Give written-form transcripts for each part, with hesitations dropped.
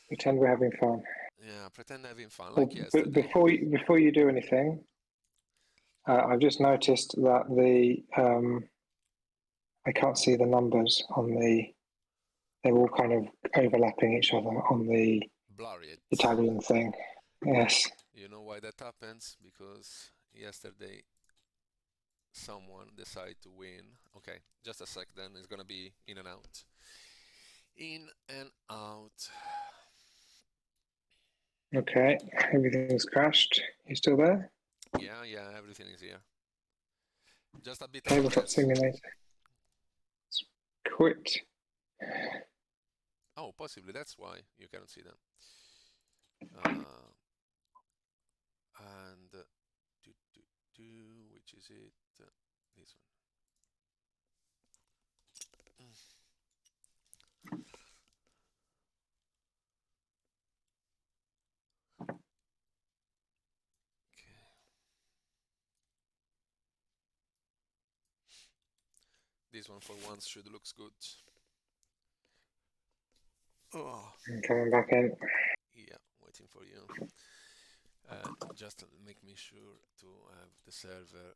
Pretend we're having fun. Yeah, pretend having fun Well, like yesterday. before you do anything, I've just noticed that I can't see the numbers on they're all kind of overlapping each other on the Blur it. Italian thing. Yes. You know why that happens? Because yesterday someone decided to win. Okay, just a sec then. It's gonna be in and out. In and out. Okay. Everything's crashed. You still there? Yeah, everything is here. Just a bit of a Tabletop test. simulator. Quit. Oh, possibly that's why you cannot see them. Uh, and do, do, do, which is it? This one. Okay. This one for once should looks good. Oh, I'm coming back in. yeah, waiting for you. Just make me sure to have the server.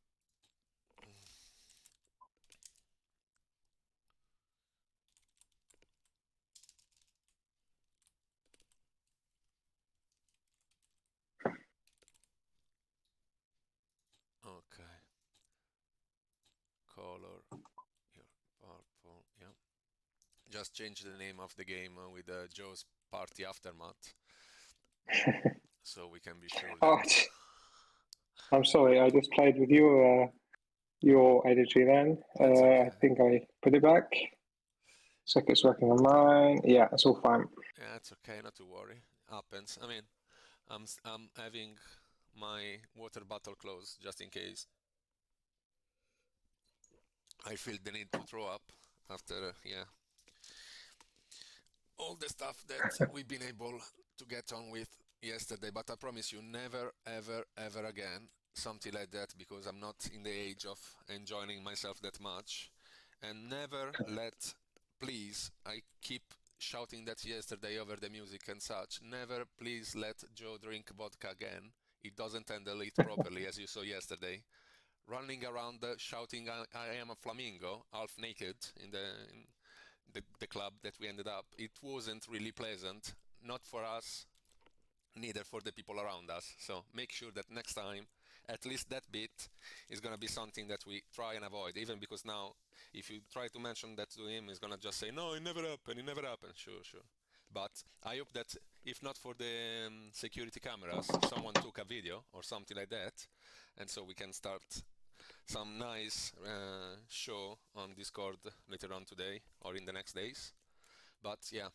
Okay. Color, here, purple, yeah. Just change the name of the game with Joe's Party Aftermath, so we can be sure Oh, that. I'm sorry. I just played with your editory then. That's okay. I think I put it back. Circuit's working on mine. Yeah, it's all fine. Yeah, it's okay, not to worry. Happens. I mean, I'm having my water bottle closed just in case I feel the need to throw up after, yeah, all the stuff that we've been able to get on with yesterday. But I promise you, never, ever, ever again something like that, because I'm not in the age of enjoying myself that much. And never let, please, I keep shouting that yesterday over the music and such, never please let Joe drink vodka again. He doesn't handle it properly, as you saw yesterday. Running around shouting, I am a flamingo, half naked in the club that we ended up. It wasn't really pleasant, not for us, neither for the people around us. So make sure that next time, at least that bit is gonna be something that we try and avoid. Even because now, if you try to mention that to him, he's gonna just say, "No, it never happened. It never happened." Sure, sure. But I hope that if not for the security cameras, someone took a video or something like that, and so we can start some nice show on Discord later on today or in the next days. But yeah,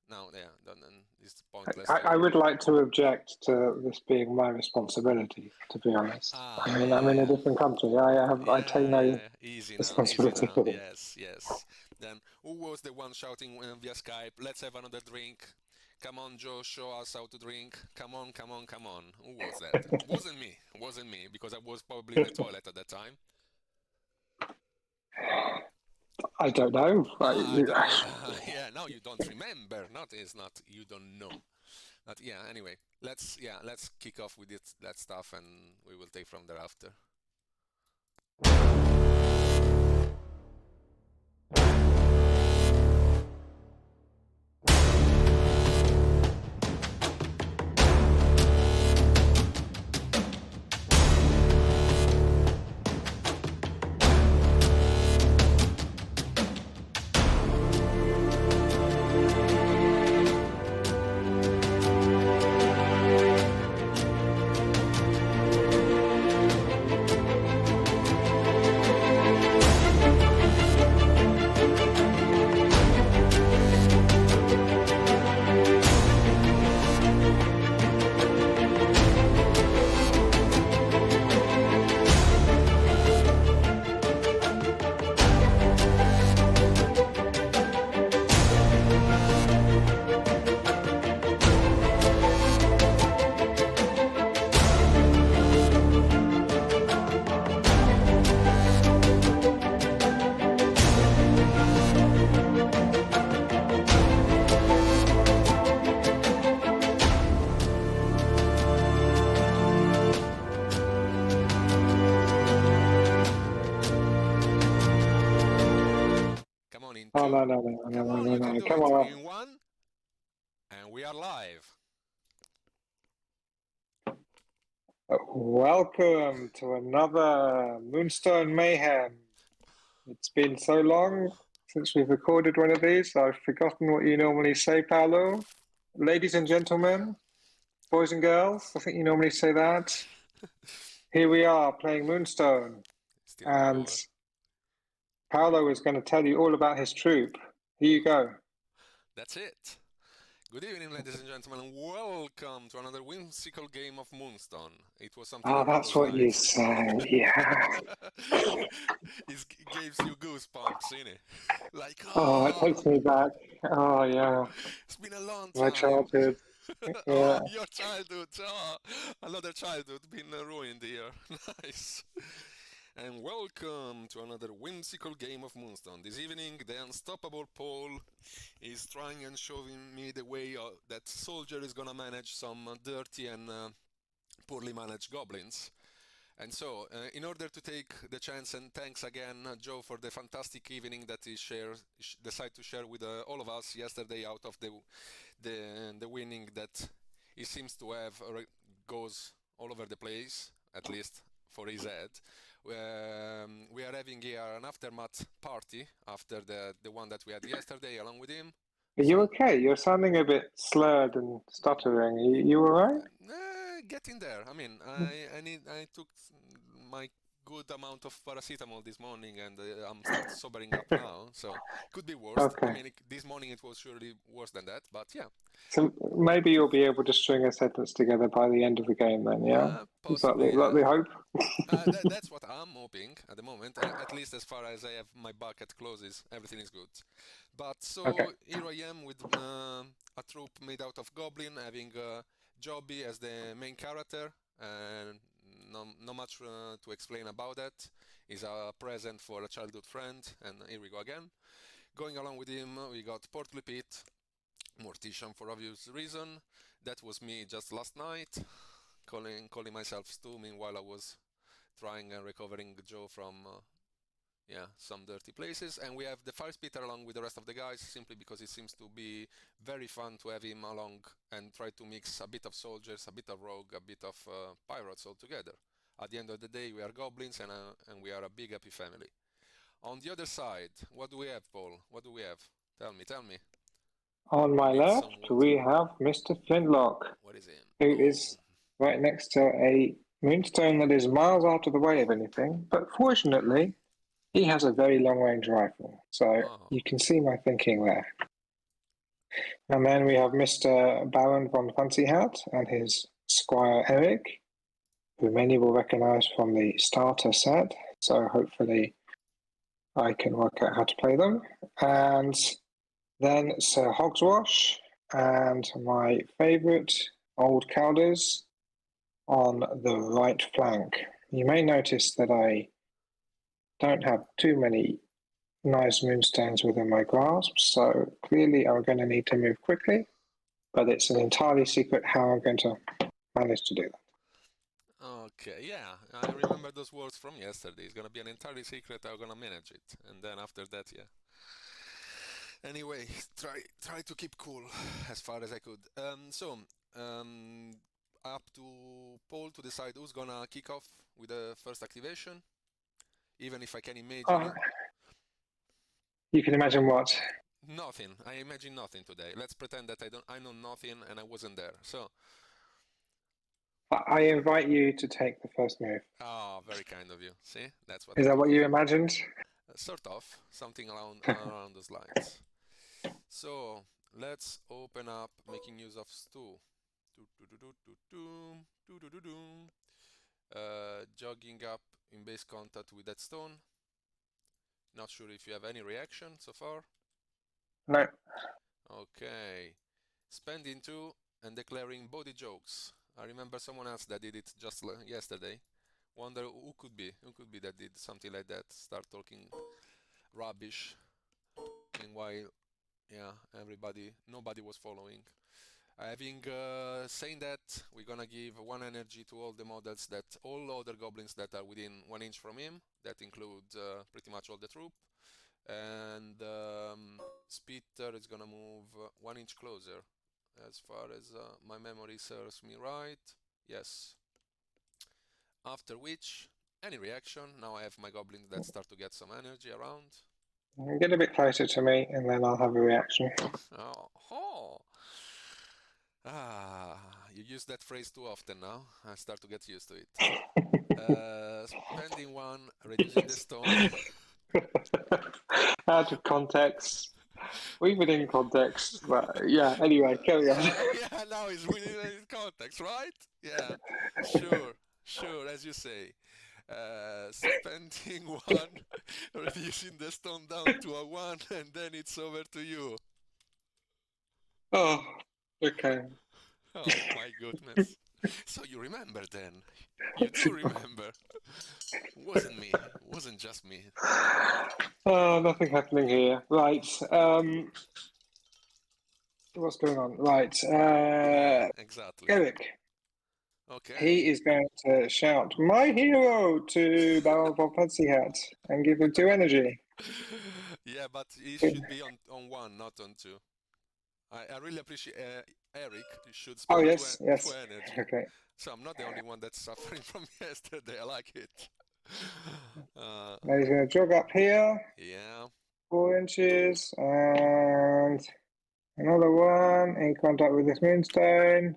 now yeah, then it's pointless I to. would like to object to this being my responsibility, to be honest. I Ah, mean, yeah, I'm in a yeah. different country. I take Yeah, no yeah, easy now, easy responsibility now. for this. Yes, yes. Then who was the one shouting via Skype? Let's have another drink. Come on, Joe, show us how to drink. Come on, come on, come on. Who was that? Wasn't me. Wasn't me because I was probably in the toilet at that time. I don't know. Ah, yeah. Now you don't remember. Not it's not you don't know. But yeah. Anyway, let's kick off with it that stuff, and we will take from there after. Come on, you can do Come it. on. In one, and we are live. Welcome to another Moonstone Mayhem. It's been so long since we've recorded one of these, I've forgotten what you normally say, Paolo. Ladies and gentlemen, boys and girls, I think you normally say that. Here we are playing Moonstone, Still and hungover. Paolo is going to tell you all about his troupe. Here you go. That's it. Good evening, ladies and gentlemen, and welcome to another whimsical game of Moonstone. It was something Oh, around that's those what you lines. say, yeah. It gives you goosebumps, innit? Like, Oh, it takes me back. Oh, yeah. it's been a long My time. childhood. Oh, Yeah. your childhood. Oh, another childhood been ruined here. Nice. And welcome to another whimsical game of Moonstone. This evening, the unstoppable Paul is trying and showing me the way that soldier is gonna manage some dirty and poorly managed goblins. And so, in order to take the chance, and thanks again, Joe, for the fantastic evening that he decided to share with all of us yesterday. Out of the winning that he seems to have goes all over the place, at least for his head. We are having here an aftermath party after the one that we had yesterday, along with him. Are you okay? You're sounding a bit slurred and stuttering. You all right? Getting there. I mean, I took my good amount of paracetamol this morning, and I'm start sobering up now. So could be worse. I Okay. mean, this morning it was surely worse than that. But yeah, So maybe you'll be able to string a sentence together by the end of the game then, yeah? possibly. Is that the hope? That's what I'm hoping at the moment. At least as far as I have my bucket closes, everything is good. But Okay. so here I am with a troop made out of goblin, having Jobie as the main character, and not much to explain about that. He's a present for a childhood friend, and here we go again. Going along with him, we got Portly Pete, Mortician for obvious reason. That was me just last night, calling myself Stu. Meanwhile, I was trying and recovering Joe from some dirty places. And we have the Firespitter along with the rest of the guys, simply because it seems to be very fun to have him along and try to mix a bit of soldiers, a bit of rogue, a bit of pirates all together. At the end of the day, we are goblins, and we are a big happy family. On the other side, what do we have, Paul? What do we have? Tell me. On my Need some left, water. we have Mr. Flintlock, What is it? who Oh, is right next to a moonstone that is miles out of the way of anything. But fortunately, he has a very long-range rifle. So oh. you can see my thinking there. And then we have Mr. Baron von Fancy Hat and his squire Eric, who many will recognize from the starter set. So hopefully I can work out how to play them. And then Sir Hogswash and my favorite old Calders on the right flank. You may notice that I don't have too many nice moonstones within my grasp, so clearly I'm going to need to move quickly, but it's an entirely secret how I'm going to manage to do that. Okay, yeah, I remember those words from yesterday. It's gonna be an entirely secret. I'm gonna manage it, and then after that, yeah. Anyway, try to keep cool as far as I could. Um, up to Paul to decide who's gonna kick off with the first activation. Even if I can imagine You can imagine what? nothing. I imagine nothing today. Let's pretend that I know nothing and I wasn't there. So, I invite you to take the first move. very kind of you. See, that's what Is I'm that what talking you about. imagined? Sort of something around those lines. So let's open up making use of Stu. Jogging up in base contact with that stone. Not sure if you have any reaction so far. No. Okay. Spending 2 and declaring body jokes. I remember someone else that did it just yesterday. Wonder who could be that did something like that. Start talking rubbish. Meanwhile, yeah, nobody was following. Having saying that, we're gonna give 1 energy to all the models all other goblins that are within 1 inch from him. That includes pretty much all the troop. And Spitter is gonna move 1 inch closer, as far as my memory serves me right. Yes. After which, any reaction. Now I have my goblins that start to get some energy around. Get a bit closer to me, and then I'll have a reaction. Oh. You use that phrase too often now. I start to get used to it. Spending 1, reducing the stone. Out of context. Even in context, but yeah, anyway, carry on. Yeah, now it's really in context, right? Yeah, sure, as you say. Spending 1, reducing the stone down to a 1, and then it's over to you. Oh, okay. Oh my goodness. So you remember then? You do remember. Wasn't me. Wasn't just me. Oh, nothing happening here. Right. What's going on? Right. Exactly. Eric. Okay. He is going to shout, "My hero!" to Baron von Fancy Hat and give him 2 energy. Yeah, but he should be on 1, not on 2. I really appreciate Eric should Oh, spend yes, two yes. energy. Okay. So I'm not the only one that's suffering from yesterday. I like it. Now he's going to jog up here, Yeah. 4 inches, and another one in contact with this Moonstone.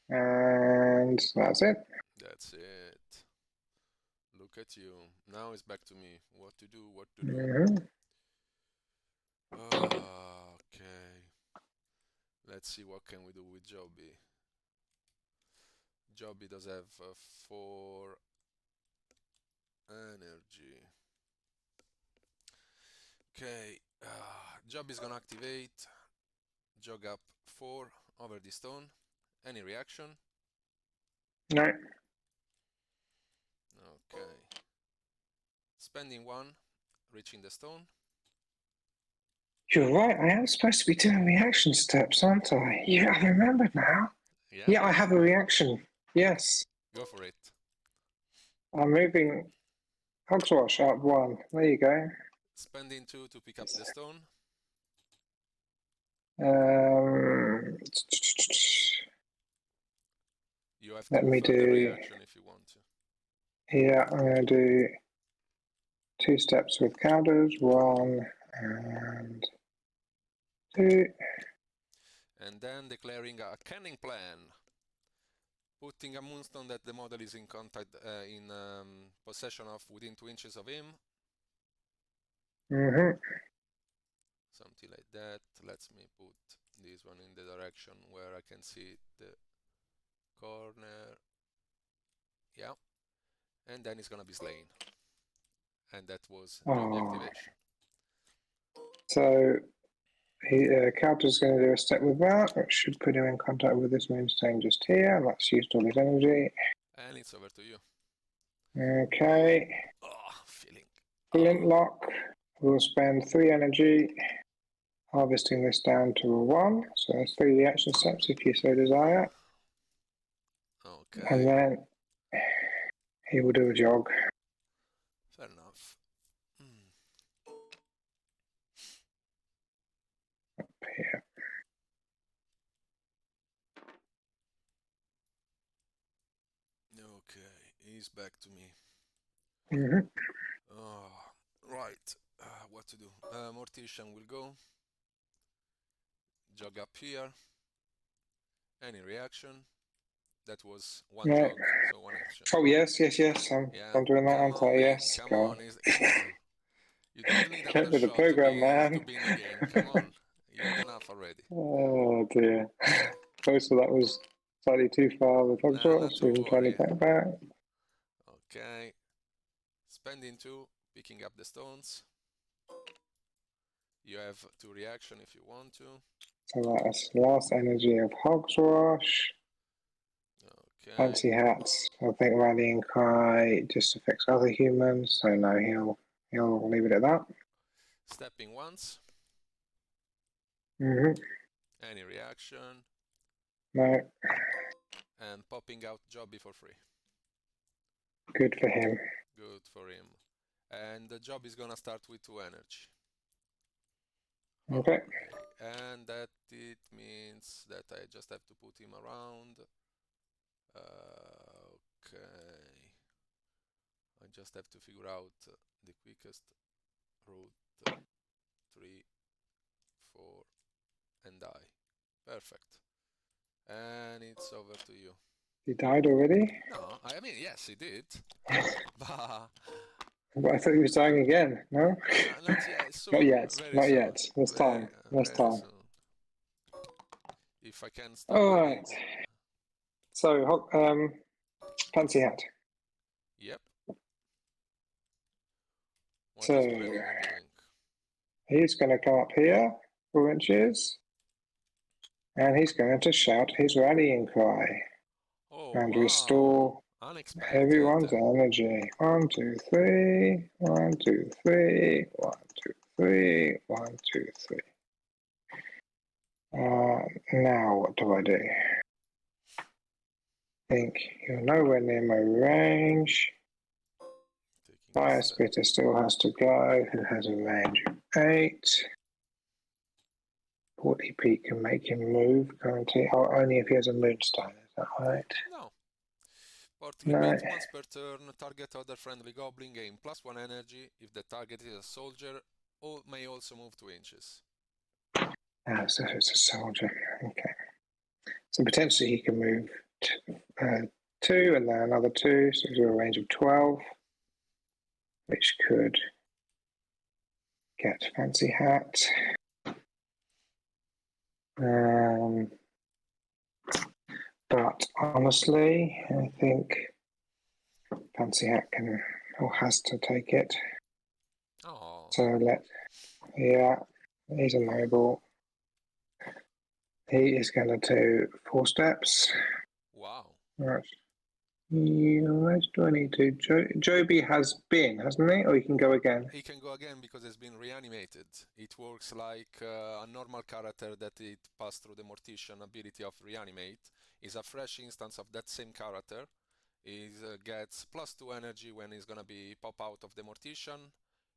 And that's it. That's it. Look at you. Now it's back to me. What to do, what to do. Mhm. Okay. Let's see what can we do with Jobie. Jobie does have 4 energy. Okay. Jobie's gonna activate. Jog up 4 over the stone. Any reaction? No. Okay. Spending 1, reaching the stone. You're right, I am supposed to be doing reaction steps, aren't I? Yeah, I remembered now. Yeah? Yeah, I have a reaction. Yes. Go for it. I'm moving Hogswash up 1. There you go. Spending 2 to pick up the stone. Um, You have Let to me further do. reaction if you want to. Yeah, I'm going to do 2 steps with Calders. 1 and 2. And then declaring a canning plan. Putting a Moonstone that the model is in contact, in possession of within 2 inches of him. Mm-hmm. Something like that. Let me put this one in the direction where I can see the corner. Yeah. And then it's gonna be slain. And that was Jobie activation. So Calders is going to do a step with that, which should put him in contact with this Moonstone just here. That's used all his energy. And it's over to you. Okay. Feeling. Flintlock will spend 3 energy harvesting this down to a 1. So there's 3 reaction steps if you so desire. Okay. And then he will do a jog. Fair enough. Up here. Okay, he's back to me. Mm-hmm. Right. What to do? Mortician will go. Jog up here. Any reaction? That was 1 No. jog, so 1 action. Oh, yes. I'm doing that, aren't I? Yes. Come on. Come on. You don't need Get another with the shot program, man. to be in the game. Come on. You had enough already. Oh, dear. Oh, so that was slightly too far with Hogswash, Not so to we can turn worry. it back. Okay. Spending 2, picking up the stones. You have 2 reaction if you want to. So that's last energy of Hogswash. Okay. Fancy hats. I think rallying cry just affects other humans, so no, he'll leave it at that. Stepping once. Mm-hmm. Any reaction. No. And popping out Jobie for free. Good for him. Good for him. And the job is gonna start with 2 energy. Okay. And that it means that I just have to put him around. Okay. I just have to figure out the quickest route. 3, 4, and die. Perfect. And it's over to you. He died already? No, I mean, yes, he did. But But I thought he was dying again, no? not yet. Soon. Not yet. Very Not soon. yet. There's time. There's Very time. soon. If I can stop All the right. reads. So, Fancy Hat. Yep. What So, is planning on doing? he's going to come up here 4 inches. And he's going to shout his rallying cry. Oh, And wow. restore Unexpected. everyone's energy. 1, 2, 3. 1, 2, 3. 1, 2, 3. 1, 2, 3. Now what do I do? I think you're nowhere near my range. Firespitter still has to go, who has a range of 8. 40 Pete can make him move currently. Oh, only if he has a Moonstone, is that right? No. Portable beat once per turn, target other friendly goblin, gain +1 energy. If the target is a soldier, may also move 2 inches. Ah, so it's a soldier. Okay. So potentially he can move 2 and then another 2, so he's got a range of 12, which could get Fancy Hat. But honestly, I think Fancy Hat can or has to take it. Oh. So he's a noble. He is going to do 4 steps. Wow. Right. Where do I need to? Jobie has been, hasn't he? Or he can go again? He can go again because it's been reanimated. It works like a normal character that it passed through the Mortician ability of reanimate. Is a fresh instance of that same character. He gets +2 energy when he's gonna be pop out of the Mortician.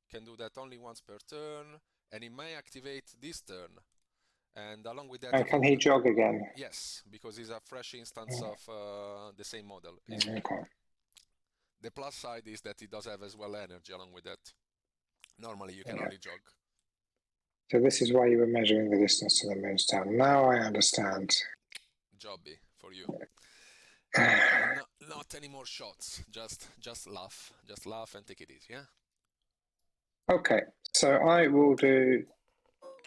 Can do that only once per turn, and he may activate this turn. And along with that, And can he jog again? Yes, because he's a fresh instance of the same model. Okay. The plus side is that he does have as well energy along with that. Normally you can only jog. So this is why you were measuring the distance to the Moonstone. Now I understand. Jobie for you. Not any more shots. Just laugh. Just laugh and take it easy, yeah? Okay, so I will do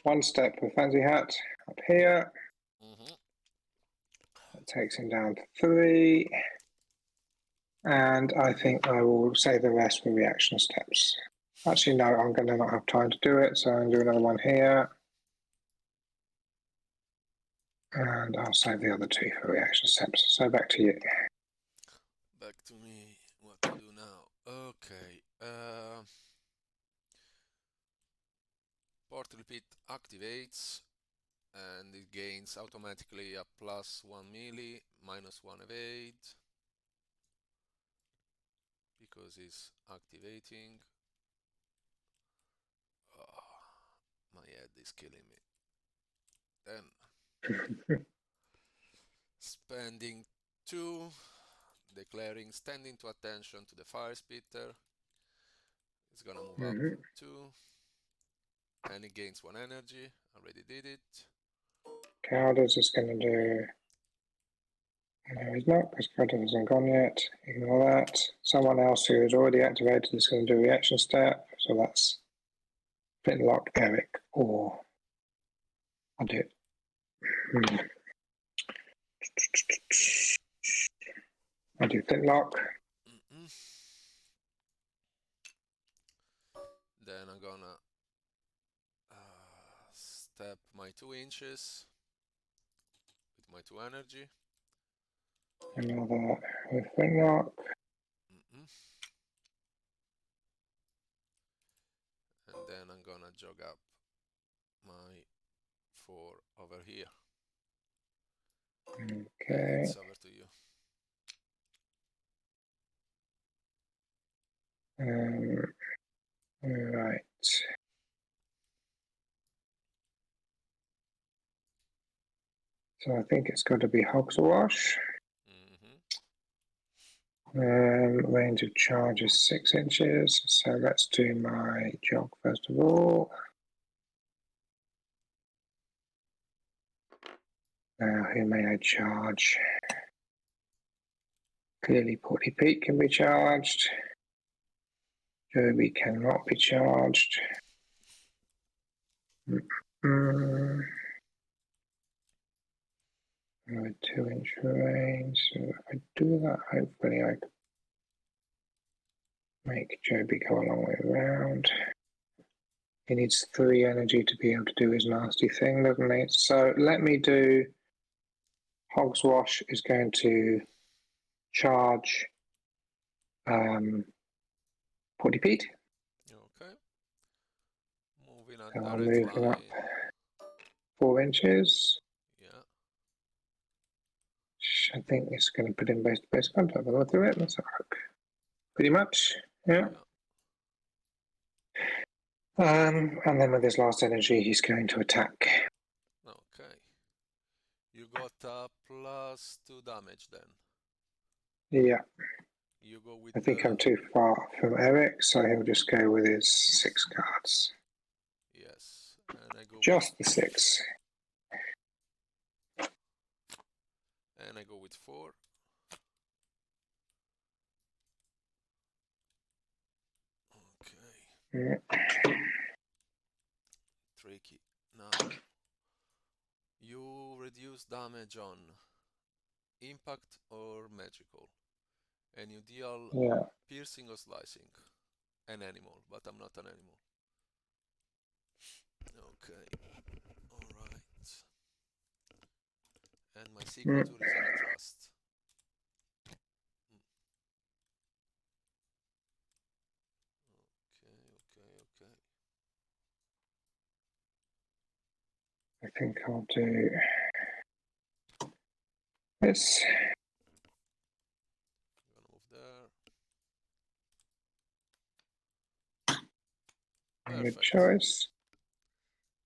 1 step with Fancy Hat up here. That takes him down to 3. And I think I will save the rest for reaction steps. Actually, no, I'm going to not have time to do it, so I'm going to do another one here. And I'll save the other 2 for reaction steps. So back to you. Back to me. What to do now? Okay. Portal Pit activates and it gains automatically a +1 melee, -1 evade because it's activating. Oh, my head is killing me. Then spending 2, declaring standing to attention to the Firespitter. It's gonna move up 2. And it gains 1 energy. Already did it. Calders is going to do... No, he's not, because Calders hasn't gone yet. Ignore that. Someone else who is already activated is going to do a reaction step. So that's Flintlock, Eric, or... I'll do it. I'll do Flintlock. Then I'm gonna step my 2 inches with my 2 energy. Another with Flintlock. And then I'm gonna jog up my 4 over here. Okay. It's over to you. Right. So I think it's got to be Hogswash. Range of charge is 6 inches. So let's do my jog first of all. Now, who may I charge? Clearly, Porty Pete can be charged. Jobie cannot be charged. With 2-inch range. So if I do that, hopefully I can make Jobie go a long way around. He needs 3 energy to be able to do his nasty thing, doesn't he? So let me do. Hogswash is going to charge Porty Pete. Okay. Moving So under I'm red moving line. up 4 inches. Yeah. I think it's going to put in base contact. I'll go through it. Let's have a look. Pretty much, yeah. And then with his last energy, he's going to attack. Okay. You got +2 damage then. Yeah. You go with. I think I'm too far from Eric, so he'll just go with his 6 cards. Yes, and I go. Just the 6. And I go with 4. Okay. Yeah. Tricky. Now, you reduce damage on impact or magical, and you deal piercing or slicing an animal, but I'm not an animal. Okay. Alright. And my signature is on a trust. Okay. I think I'll do this. I'm gonna move there. Good choice.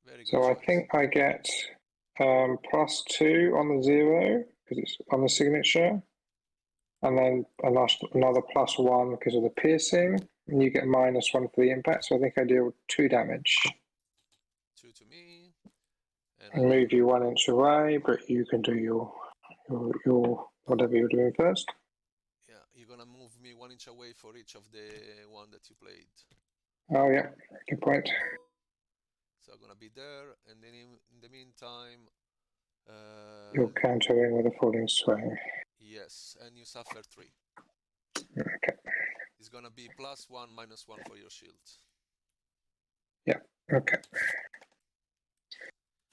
Very good So choice. I think I get +2 on the 0 because it's on the signature, and then another +1 because of the piercing, and you get -1 for the impact. So I think I deal 2 damage. 2 to me. And move you 1 inch away, but you can do your whatever you're doing first. Yeah, you're gonna move me 1 inch away for each of the one that you played. Oh yeah, good point. So I'm gonna be there, and then in the meantime, you're countering with a falling swing. Yes, and you suffer 3. Okay. It's gonna be +1, -1 for your shield. Yeah. Okay.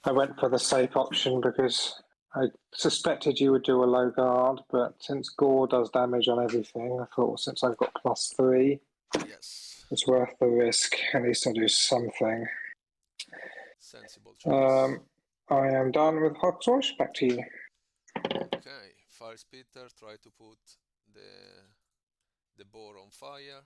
I went for the safe option because I suspected you would do a low guard, but since Gore does damage on everything, I thought since I've got +3, yes, it's worth the risk. At least I'll do something. Sensible choice. I am done with Hogswash. Back to you. Okay, Firespitter, try to put the boar on fire,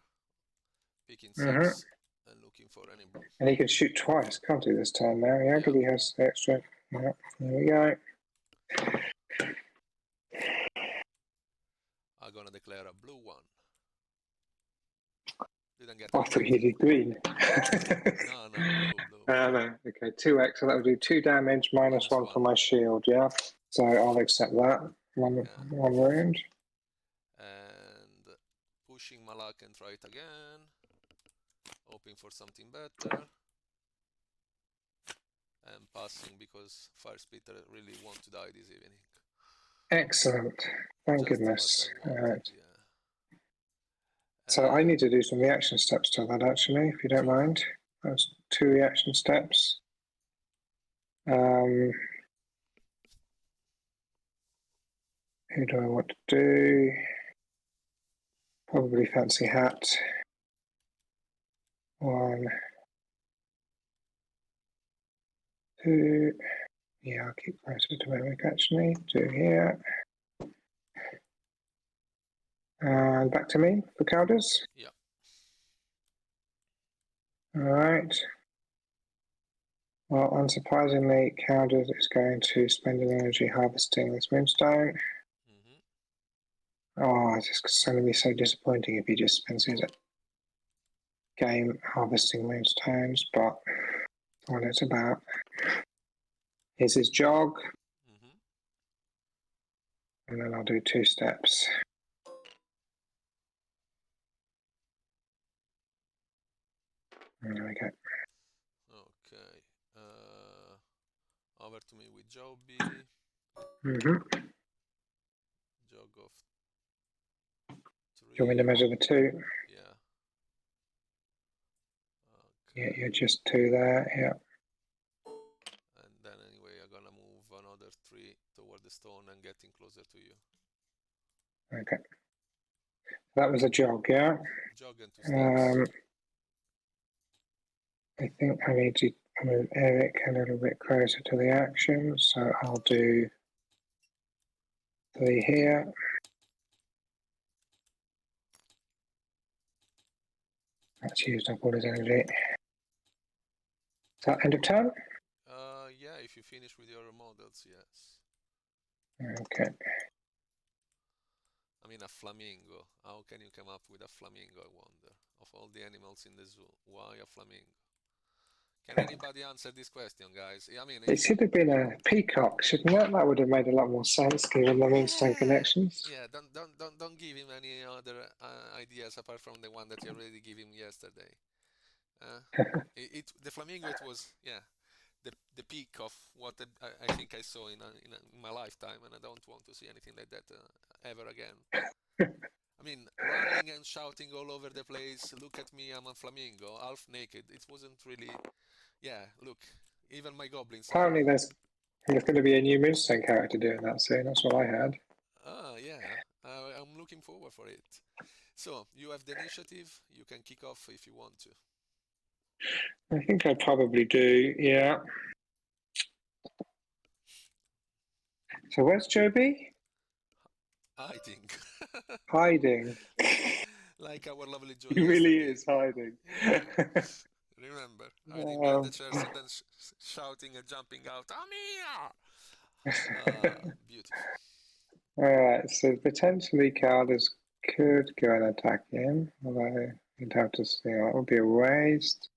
picking 6 and looking for any. And he can shoot twice, can't he, this turn now? Yeah, because he has extra. Yeah, there we go. I'm gonna declare a blue 1. Didn't get. I thought you did green. No, blue. No. Okay, 2x, so that would do 2 damage, -1 for my shield, yeah? So I'll accept that. One wound. And pushing my luck and try it again. Hoping for something better. And passing because Firespitter really want to die this evening. Excellent. Thank goodness. Right. Yeah. So I need to do some reaction steps to that, actually, if you don't mind. That's 2 reaction steps. Who do I want to do? Probably Fancy Hat. 1, 2. Yeah, I'll keep closer to Eric, actually. 2 here. And back to me for Calders. Yeah. Alright. Well, unsurprisingly, Calders is going to spend an energy harvesting this Moonstone. Oh, it's just going to be so disappointing if he just spends his game harvesting Moonstones, but what it's about. Here's his jog. And then I'll do 2 steps. There we go. Okay. Over to me with Jobie. Jog of 3. Do you want me to measure the 2? Yeah. Okay. Yeah, you're just 2 there, yeah. And then anyway, I'm gonna move another 3 toward the stone and getting closer to you. Okay. That was a jog, yeah? Jog and 2 steps. I think I need to move Eric a little bit closer to the action, so I'll do 3 here. That's used up all his energy. Is that end of turn? Yeah, if you finish with your models, yes. Okay. I mean, a flamingo. How can you come up with a flamingo, I wonder? Of all the animals in the zoo, why a flamingo? Can anybody answer this question, guys? I mean, it should have been a peacock, shouldn't it? That would have made a lot more sense given the Moonstone connections. Yeah, don't give him any other ideas apart from the one that you already gave him yesterday. The flamingo, it was, yeah, the peak of what I think I saw in my lifetime, and I don't want to see anything like that ever again. I mean, running and shouting all over the place, look at me, I'm a flamingo, half naked. It wasn't really, yeah, look, even my goblins Apparently there's going to be a new Moonstone character doing that soon, that's what I heard. Yeah, I'm looking forward for it. So, you have the initiative, you can kick off if you want to. I think I probably do, yeah. So where's Jobie? Hiding. Hiding. Like our lovely Joe He really yesterday. is hiding. Yeah. Remember, hiding behind the chairs and then shouting and jumping out, I'm here! Beautiful. Alright, so potentially Calders could go and attack him, although you'd have to see, that would be a waste.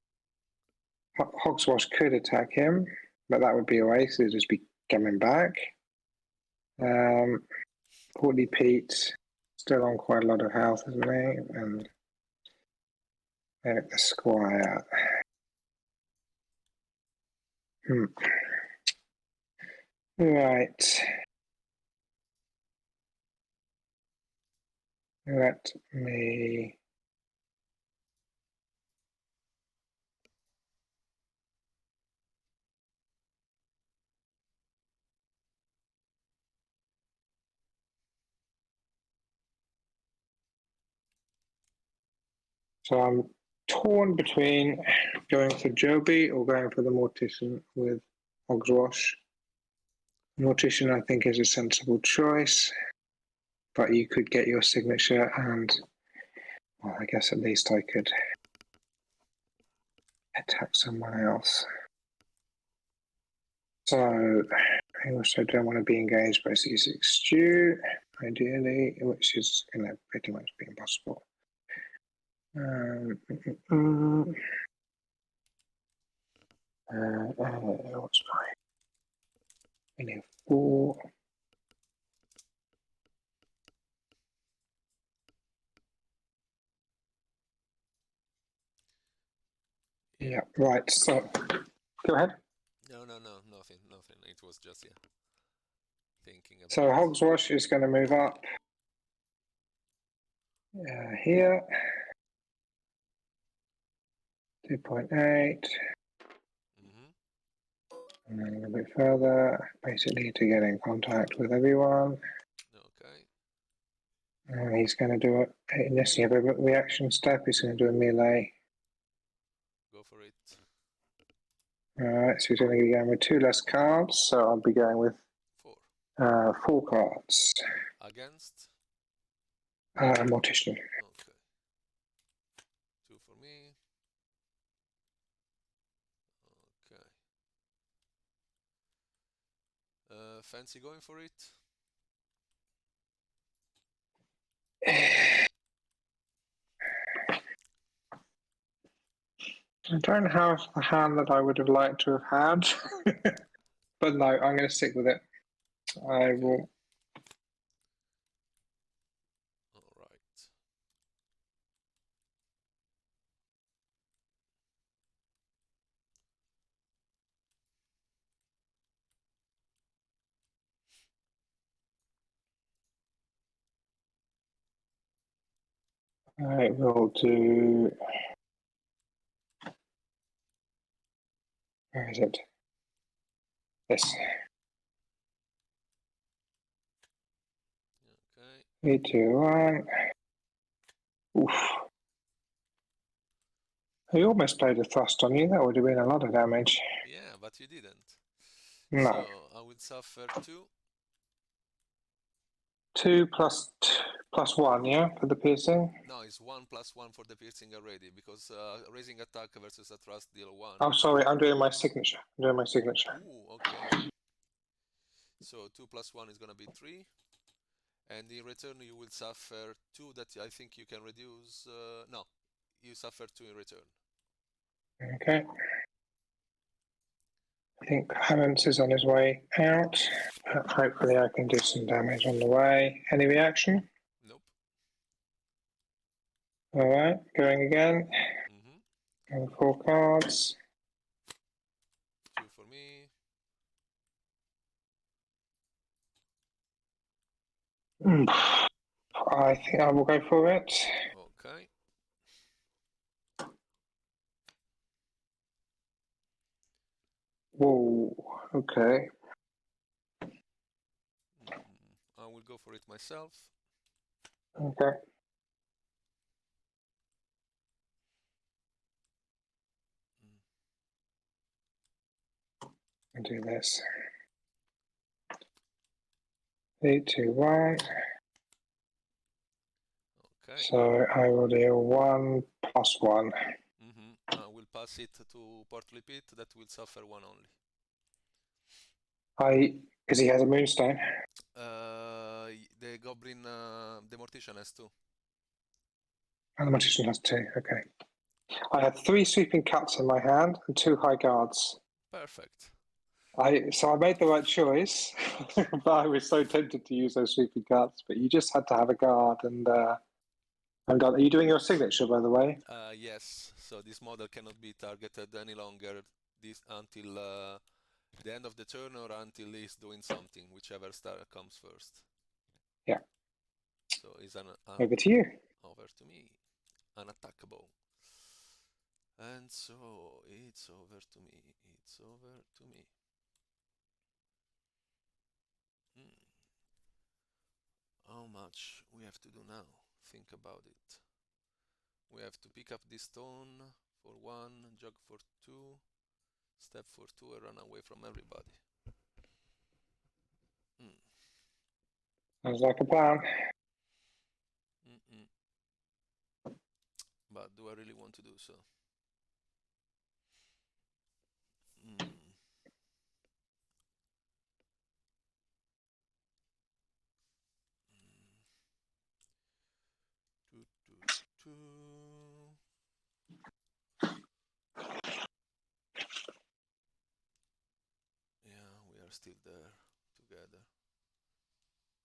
Hogswash could attack him, but that would be a waste, he'd just be coming back. Portly Pete, still on quite a lot of health, isn't he? And Eric the Squire. Right. Let me... So I'm torn between going for Jobie or going for the Mortician with Hogswash. Mortician, I think, is a sensible choice, but you could get your signature and, well, I guess at least I could attack someone else. So I also don't want to be engaged by Seasick Stu, ideally, which is going to pretty much be impossible. What's my... I need 4. Yeah, right, so go ahead. No, nothing. It was just, yeah, thinking about So Hogswash is going to move up here. 2.8. And then a little bit further, basically to get in contact with everyone. Okay. And he's going to do it. Unless you have a reaction step, he's going to do a melee. Go for it. Alright, so he's going to be going with 2 less cards, so I'll be going with 4 cards. Against? Mortician. Okay. 2 for me. Fancy going for it? I don't have the hand that I would have liked to have had, but no, I'm going to stick with it. I will. All right. I will do. Where is it? This. Okay. 3, 2, 1. Oof. He almost played a thrust on you. That would have been a lot of damage. Yeah, but you didn't. No. So I will suffer 2. 2 plus 1, yeah, for the piercing. No, it's 1 plus 1 for the piercing already, because raising attack versus a thrust deal 1. Oh, sorry, I'm doing my signature. Ooh, okay. So 2 plus 1 is gonna be 3. And in return you will suffer 2 that I think you can reduce. No, you suffer 2 in return. Okay. I think Hans is on his way out. Hopefully I can do some damage on the way. Any reaction? Nope. All right, going again. Mm-hmm. And 4 cards. 2 for me. I think I will go for it. Okay. Whoa, okay. I will go for it myself. Okay. I'll do this. 3, 2, 1. Okay. So I will deal 1 plus 1. Mm-hmm. I will pass it to Portly Pit, that will suffer 1 only. Because he has a Moonstone. The Goblin, the Mortician has 2. And the Mortician has 2, okay. I had 3 sweeping cuts in my hand and 2 high guards. Perfect. So I made the right choice, but I was so tempted to use those sweeping cuts. But you just had to have a guard and I'm done. Are you doing your signature, by the way? Yes. So this model cannot be targeted any longer until the end of the turn or until he's doing something, whichever star comes first. Yeah. So it's Over to you. Over to me. Unattackable. And so it's over to me. It's over to me. How much we have to do now? Think about it. We have to pick up this stone for 1, jog for 2, step for 2, and run away from everybody. Sounds like a plan. But do I really want to do so? Yeah, we are still there together.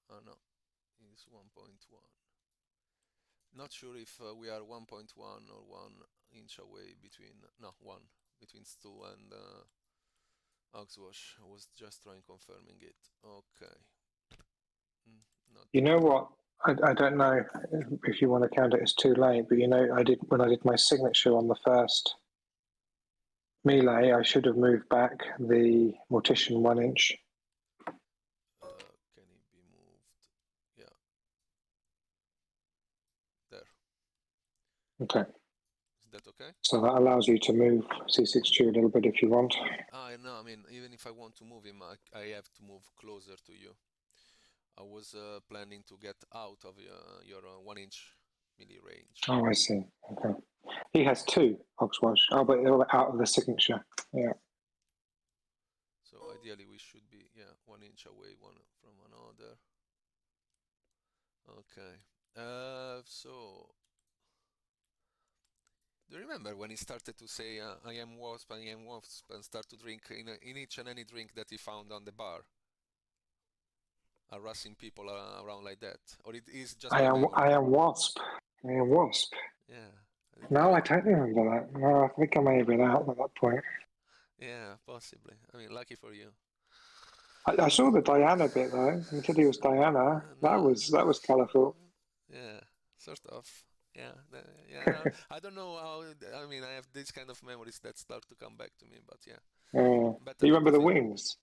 Oh no, it's 1.1. Not sure if we are 1.1 or 1 inch away between, no, 1 between Stu and Hogswash. I was just trying confirming it. Okay. Not You know what? I don't know if you want to count it as too late, but you know, when I did my signature on the first melee, I should have moved back the Mortician 1 inch. Can it be moved? Yeah. There. Okay. Is that okay? So that allows you to move Seasick Stu a little bit if you want. No, I mean, even if I want to move him, I have to move closer to you. I was planning to get out of your 1 inch melee range. Oh, I see. Okay. He has 2 Hogswash. Oh, but they're out of the signature. Yeah. So ideally we should be 1 inch away one from another. Okay. So do you remember when he started to say I am wasp, and start to drink in each and any drink that he found on the bar, harassing people around like that, or it is just my memory? I am wasp. I am wasp. Yeah. No, I don't remember that. No, I think I may have been out at that point. Yeah, possibly. I mean, lucky for you. I saw the Diana bit though. He said he was Diana. No. That was colourful. Yeah, sort of. Yeah, yeah. I don't know how. I mean, I have these kind of memories that start to come back to me, but yeah, Do better you not remember to the think. wings?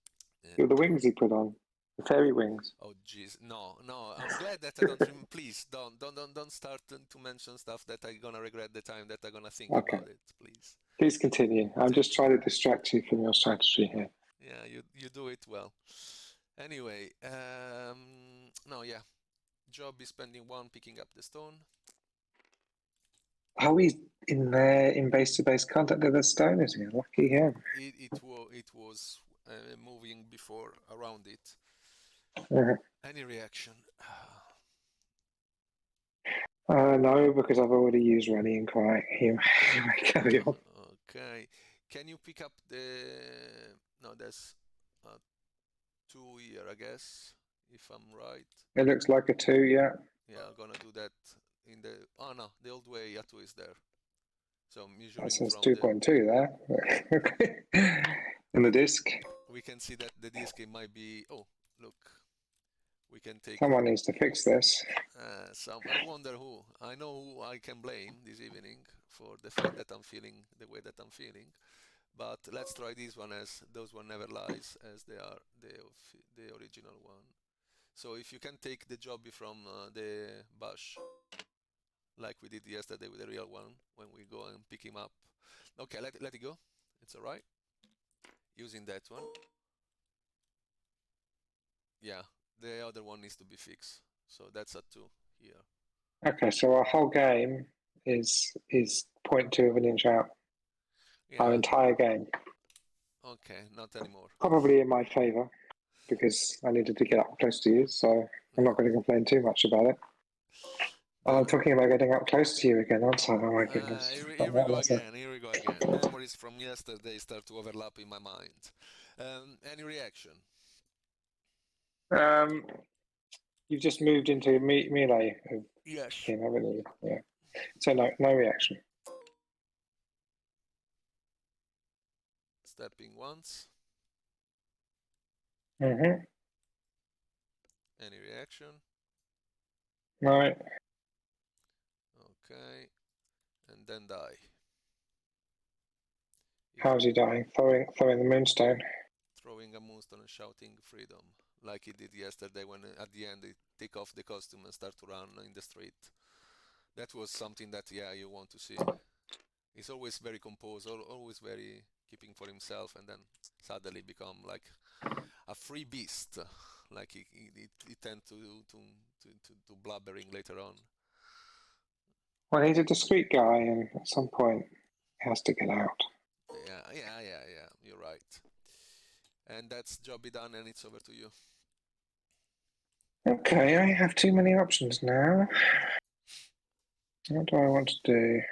Yeah. The wings he put on, the fairy wings. Oh, jeez, no, no. I'm glad that I don't. Please, don't start to mention stuff that I'm gonna regret the time that I'm gonna think Okay, about it. Please. please continue. I'm just Thank you. trying to distract you from your strategy here. Yeah, you do it well. Anyway, no, yeah. Job is spending 1 picking up the stone. Oh, he's in there in base-to-base contact with the stone, is he? Lucky him. It was moving before around it. Any reaction? No, because I've already used rallying cry. He may carry on. Okay. Can you pick up the... No, there's 2 here, I guess, if I'm right. It looks like a 2, yeah. Yeah, I'm gonna do that in the... Oh no, the old way, a 2 is there. So I'm That measuring says from the... 2.2 there. Okay. In the disc. We can see that the disc, it might be... Oh, look. We can take... Someone needs to fix this. I wonder who. I know who I can blame this evening for the fact that I'm feeling the way that I'm feeling. But let's try this one, as those one never lies, as they are the original one. So if you can take the Jobie from the bush, like we did yesterday with the real one, when we go and pick him up. Okay, let it go. It's alright. Using that one. Yeah, the other one needs to be fixed. So that's a 2 here. Okay, so our whole game is 0.2 of an inch out. Our Yeah, entire game. okay, not anymore. Probably in my favour, because I needed to get up close to you, so I'm not going to complain too much about it. Oh, I'm talking about getting up close to you again, aren't I? Oh my goodness. Here we go again. Here we go again. Memories from yesterday start to overlap in my mind. Any reaction? You've just moved into melee of Yes. him, haven't you? Yeah. So no reaction. Stepping once. Mm-hmm. Any reaction? No. Okay. And then die. How's he dying? Throwing the Moonstone. Throwing a Moonstone and shouting freedom, like he did yesterday when at the end he take off the costume and start to run in the street. That was something that, yeah, you want to see. He's always very composed, always very keeping for himself, and then suddenly become like a free beast, like he tend to blubbering later on. Well, he's a discreet guy, and at some point he has to get out. Yeah. You're right. And that's Jobie done, and it's over to you. Okay, I have too many options now. What do I want to do?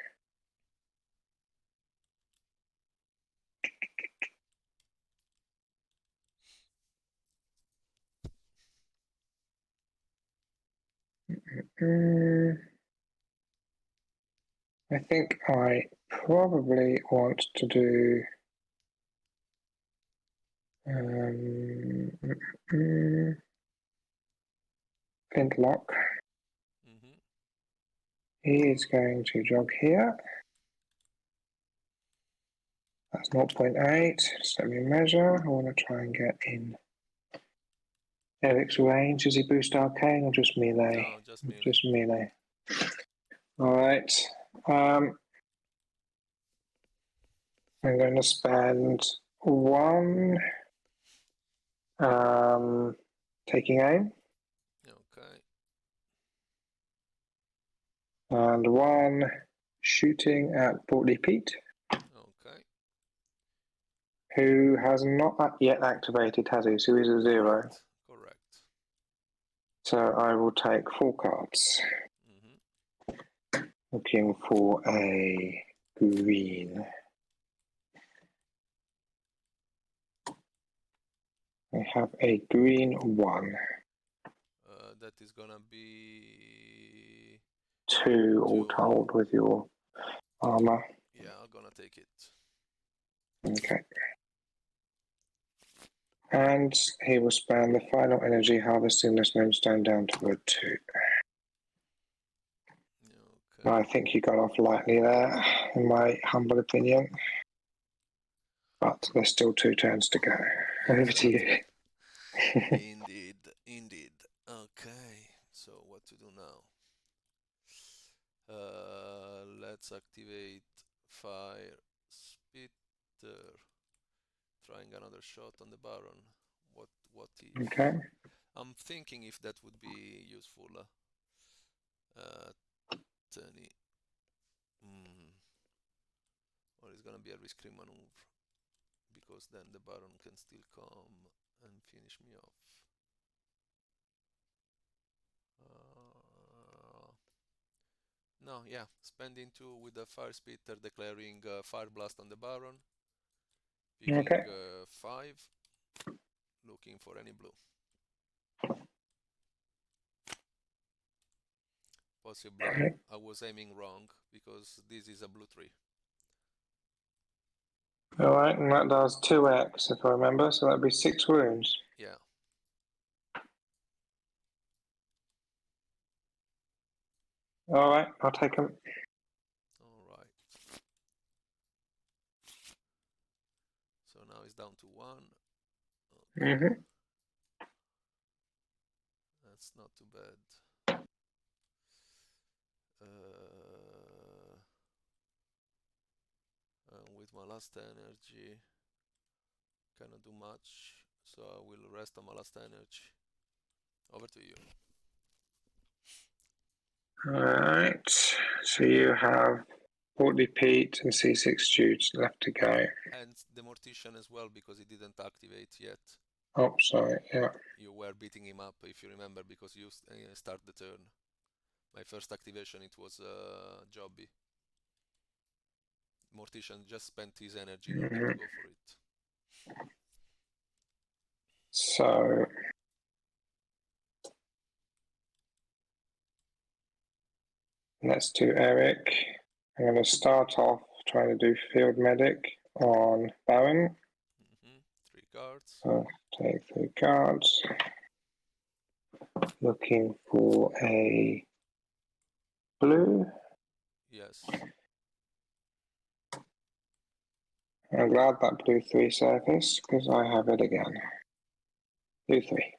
I think I probably want to do Flintlock. He is going to jog here. That's 0.8. Just let me measure. I want to try and get in Eric's range. Does he boost arcane or just melee? No, just melee. Just melee. All right. I'm going to spend 1 taking aim. Okay. And 1 shooting at Portly Pete. Okay. who has not yet activated, has he? So he's a 0. Correct. So I will take 4 cards. Looking for a green. I have a green 1. That is gonna be 2 all told with your armor. Yeah, I'm gonna take it. Okay. And he will spend the final energy harvesting this Moonstone down to wood 2. Okay. I think you got off lightly there, in my humble opinion. But there's still 2 turns to go. Over to you. Indeed. Okay, so what to do now? Let's activate Firespitter. Trying another shot on the Baron. What if? Okay. I'm thinking if that would be useful. 20. Or it's gonna be a risky maneuver. Because then the Baron can still come and finish me off. No, yeah, spending 2 with the Firespitter, declaring Fire Blast on the Baron. Picking 5, looking for any blue. Possibly I was aiming wrong because this is a blue 3. Alright, and that does 2x if I remember, so that'd be 6 wounds. Yeah. Alright, I'll take them. Alright. So now it's down to 1. Okay. That's not too bad. With my last energy, cannot do much, so I will rest on my last energy. Over to you. Alright, so you have Portly Pete and Seasick Stu left to go. And the Mortician as well, because he didn't activate yet. Oh, sorry, yeah. You were beating him up, if you remember, because you start the turn. My first activation, it was Jobie. Mortician just spent his energy in order to go for it. So let's do Eric. I'm going to start off trying to do Field Medic on Baron. 3 cards. So take 3 cards. Looking for a blue. Yes. I'm glad that blue 3 surfaced because I have it again. Blue 3.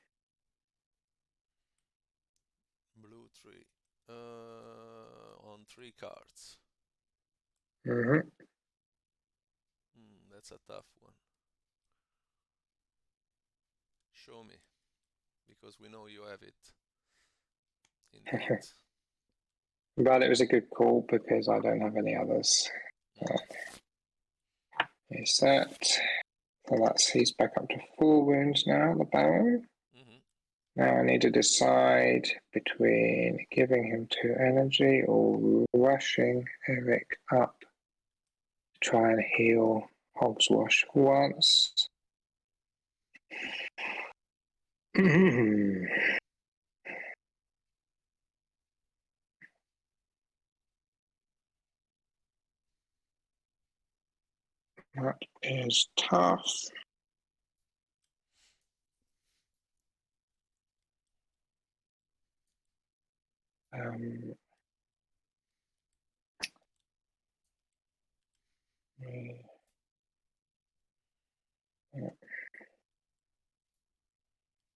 Blue 3. On 3 cards. That's a tough one. Show me, because we know you have it. Indeed. But it was a good call because I don't have any others. He's set. So he's back up to 4 wounds now, the Baron. Now I need to decide between giving him 2 energy or rushing Eric up to try and heal Hogswash once. That is tough.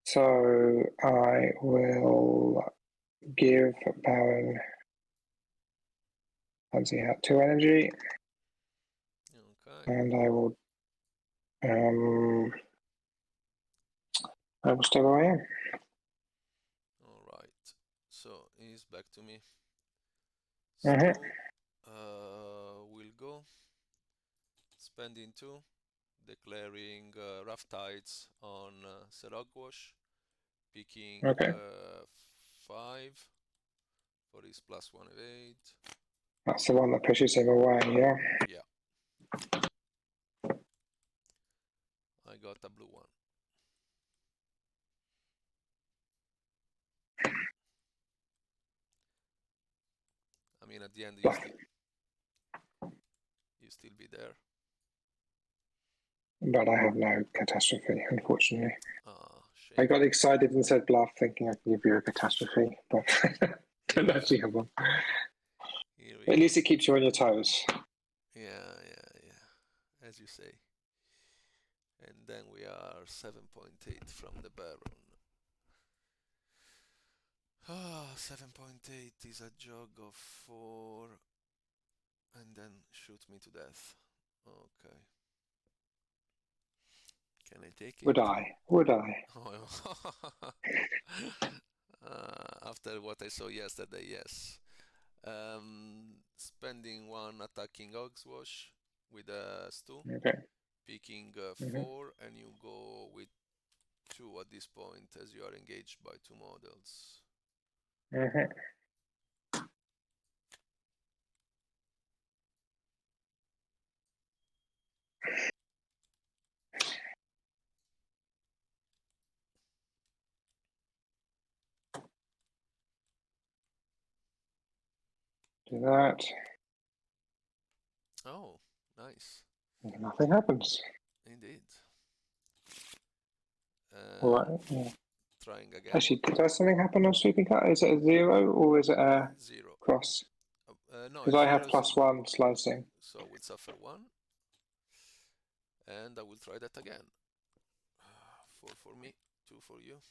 So I will give Baron Fancy Hat 2 energy. Okay. And I will stay where I am. Alright. So he's back to me. So we'll go. Spending 2 declaring Rough Tides on Sir Hogswash, picking Okay. 5 for his +1 evade. That's the one that pushes him away, yeah? Yeah. I got a blue one. I mean, at the end, you still be there. But I have no catastrophe, unfortunately. Shame. I got excited and said bluff, thinking I can give you a catastrophe, but don't actually have one. At least it keeps you on your toes. Yeah. As you say. And then we are 7.8 from the Baron. 7.8 is a jog of 4 and then shoot me to death. Okay. Can I take it? Would I? After what I saw yesterday, yes. Spending 1 attacking Hogswash with a Stu. Okay. Picking 4 and you go with 2 at this point as you are engaged by 2 models. Do that. Oh, nice. Nothing happens. Indeed. Right. Yeah. Trying again. Actually, does something happen on sweeping cut? Is it a 0 or is it a 0 cross? No, because I have +1 slicing. So we'll suffer 1. And I will try that again. 4 for me, 2 for you.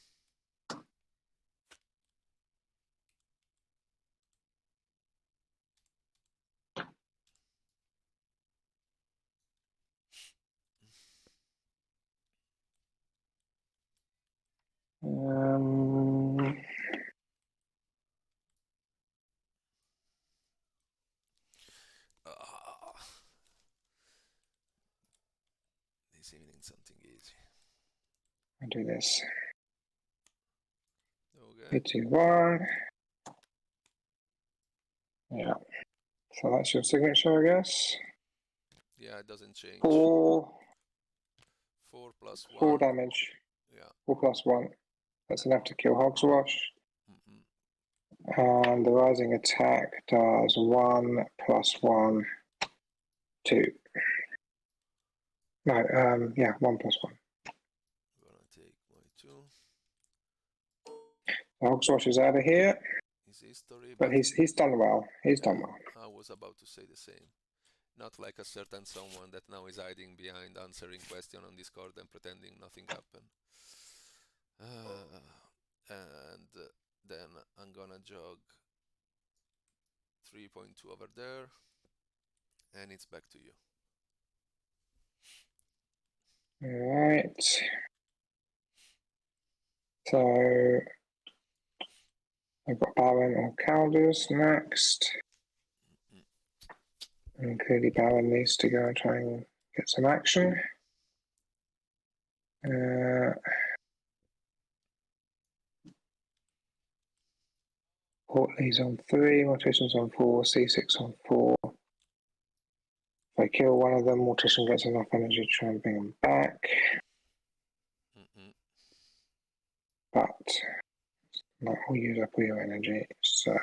This evening something easy. I'll do this. Okay. 3, 2, 1. Yeah. So that's your signature, I guess. Yeah, it doesn't change. 4 +1. 4 damage. Yeah. 4 +1. That's enough to kill Hogswash. And the rising attack does 1 +1, 2. No, yeah, 1 +1. I'm gonna take my 2. Hogswash is out of here. His history, but he's done well. He's done well. I was about to say the same. Not like a certain someone that now is hiding behind answering question on Discord and pretending nothing happened. And then I'm gonna jog 3.2 over there, and it's back to you. Alright. So I've got Baron or Calders next. And clearly Baron needs to go and try and get some action. Portly's on 3, Mortician's on 4, Seasick's on 4. If I kill one of them, Mortician gets enough energy to try and bring him back. But that will use up all your energy, so.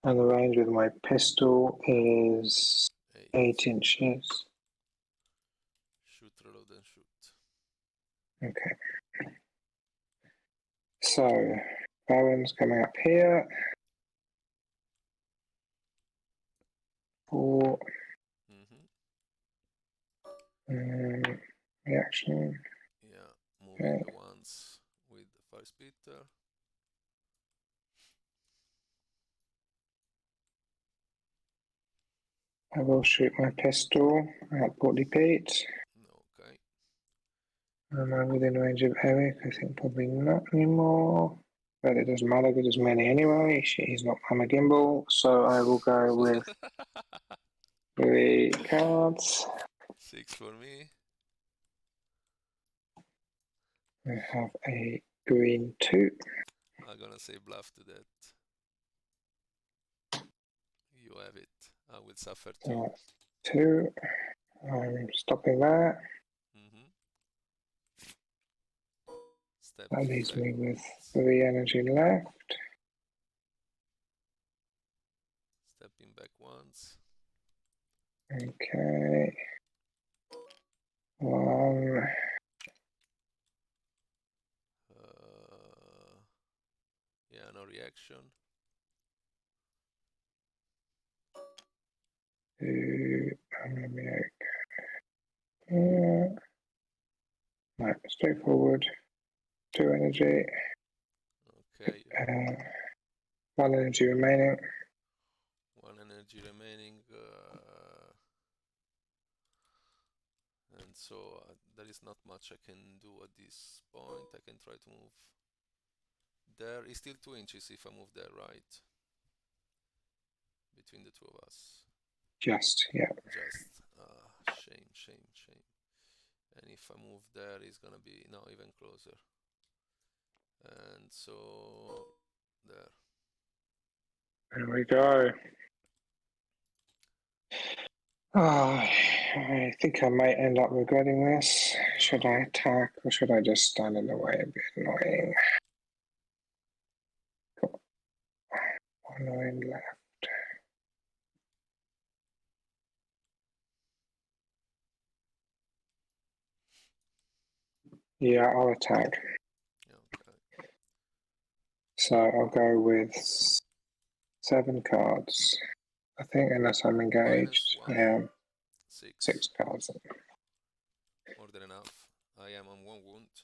And the range with my pistol is 8 inches. Shoot, reload, and shoot. Okay. So, Baron's coming up here. 4. Reaction. Yeah, moving once with the Firespitter. I will shoot my pistol at Portly Pete. Okay. Am I within range of Eric? I think probably not anymore. But it doesn't matter because there's many anyway. He's not Hammer Gimbal, so I will go with 3 cards. 6 for me. We have a green 2. I'm gonna say bluff to that. You have it. I will suffer too. That's 2. I'm stopping that. Step That leaves me with backwards. 3 energy left. Stepping back once. Okay. 1. Yeah, no reaction. 2. I'm gonna be okay. No, straightforward. 2 energy. Okay. 1 energy remaining. 1 energy remaining. And so there is not much I can do at this point. I can try to move. There is still 2 inches if I move there, right? Between the two of us. Just, yeah. Just. Shame. And if I move there, it's gonna be no even closer. And so there. There we go. I think I might end up regretting this. Should I attack or should I just stand in the way and be annoying? Got 1 line left. Yeah, I'll attack. Okay. So I'll go with 7 cards. I think unless I'm engaged, I am 6 cards. More than enough. I am on 1 wound.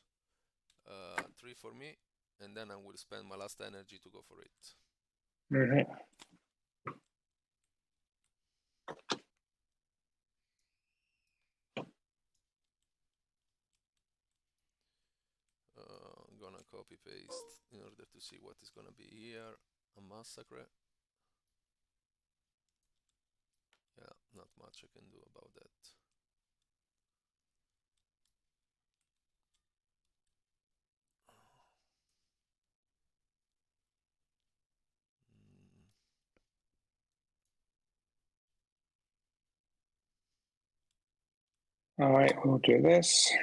3 for me, and then I will spend my last energy to go for it. I'm gonna copy paste in order to see what is gonna be here. A massacre. Yeah, not much I can do about that. Alright, we'll do this.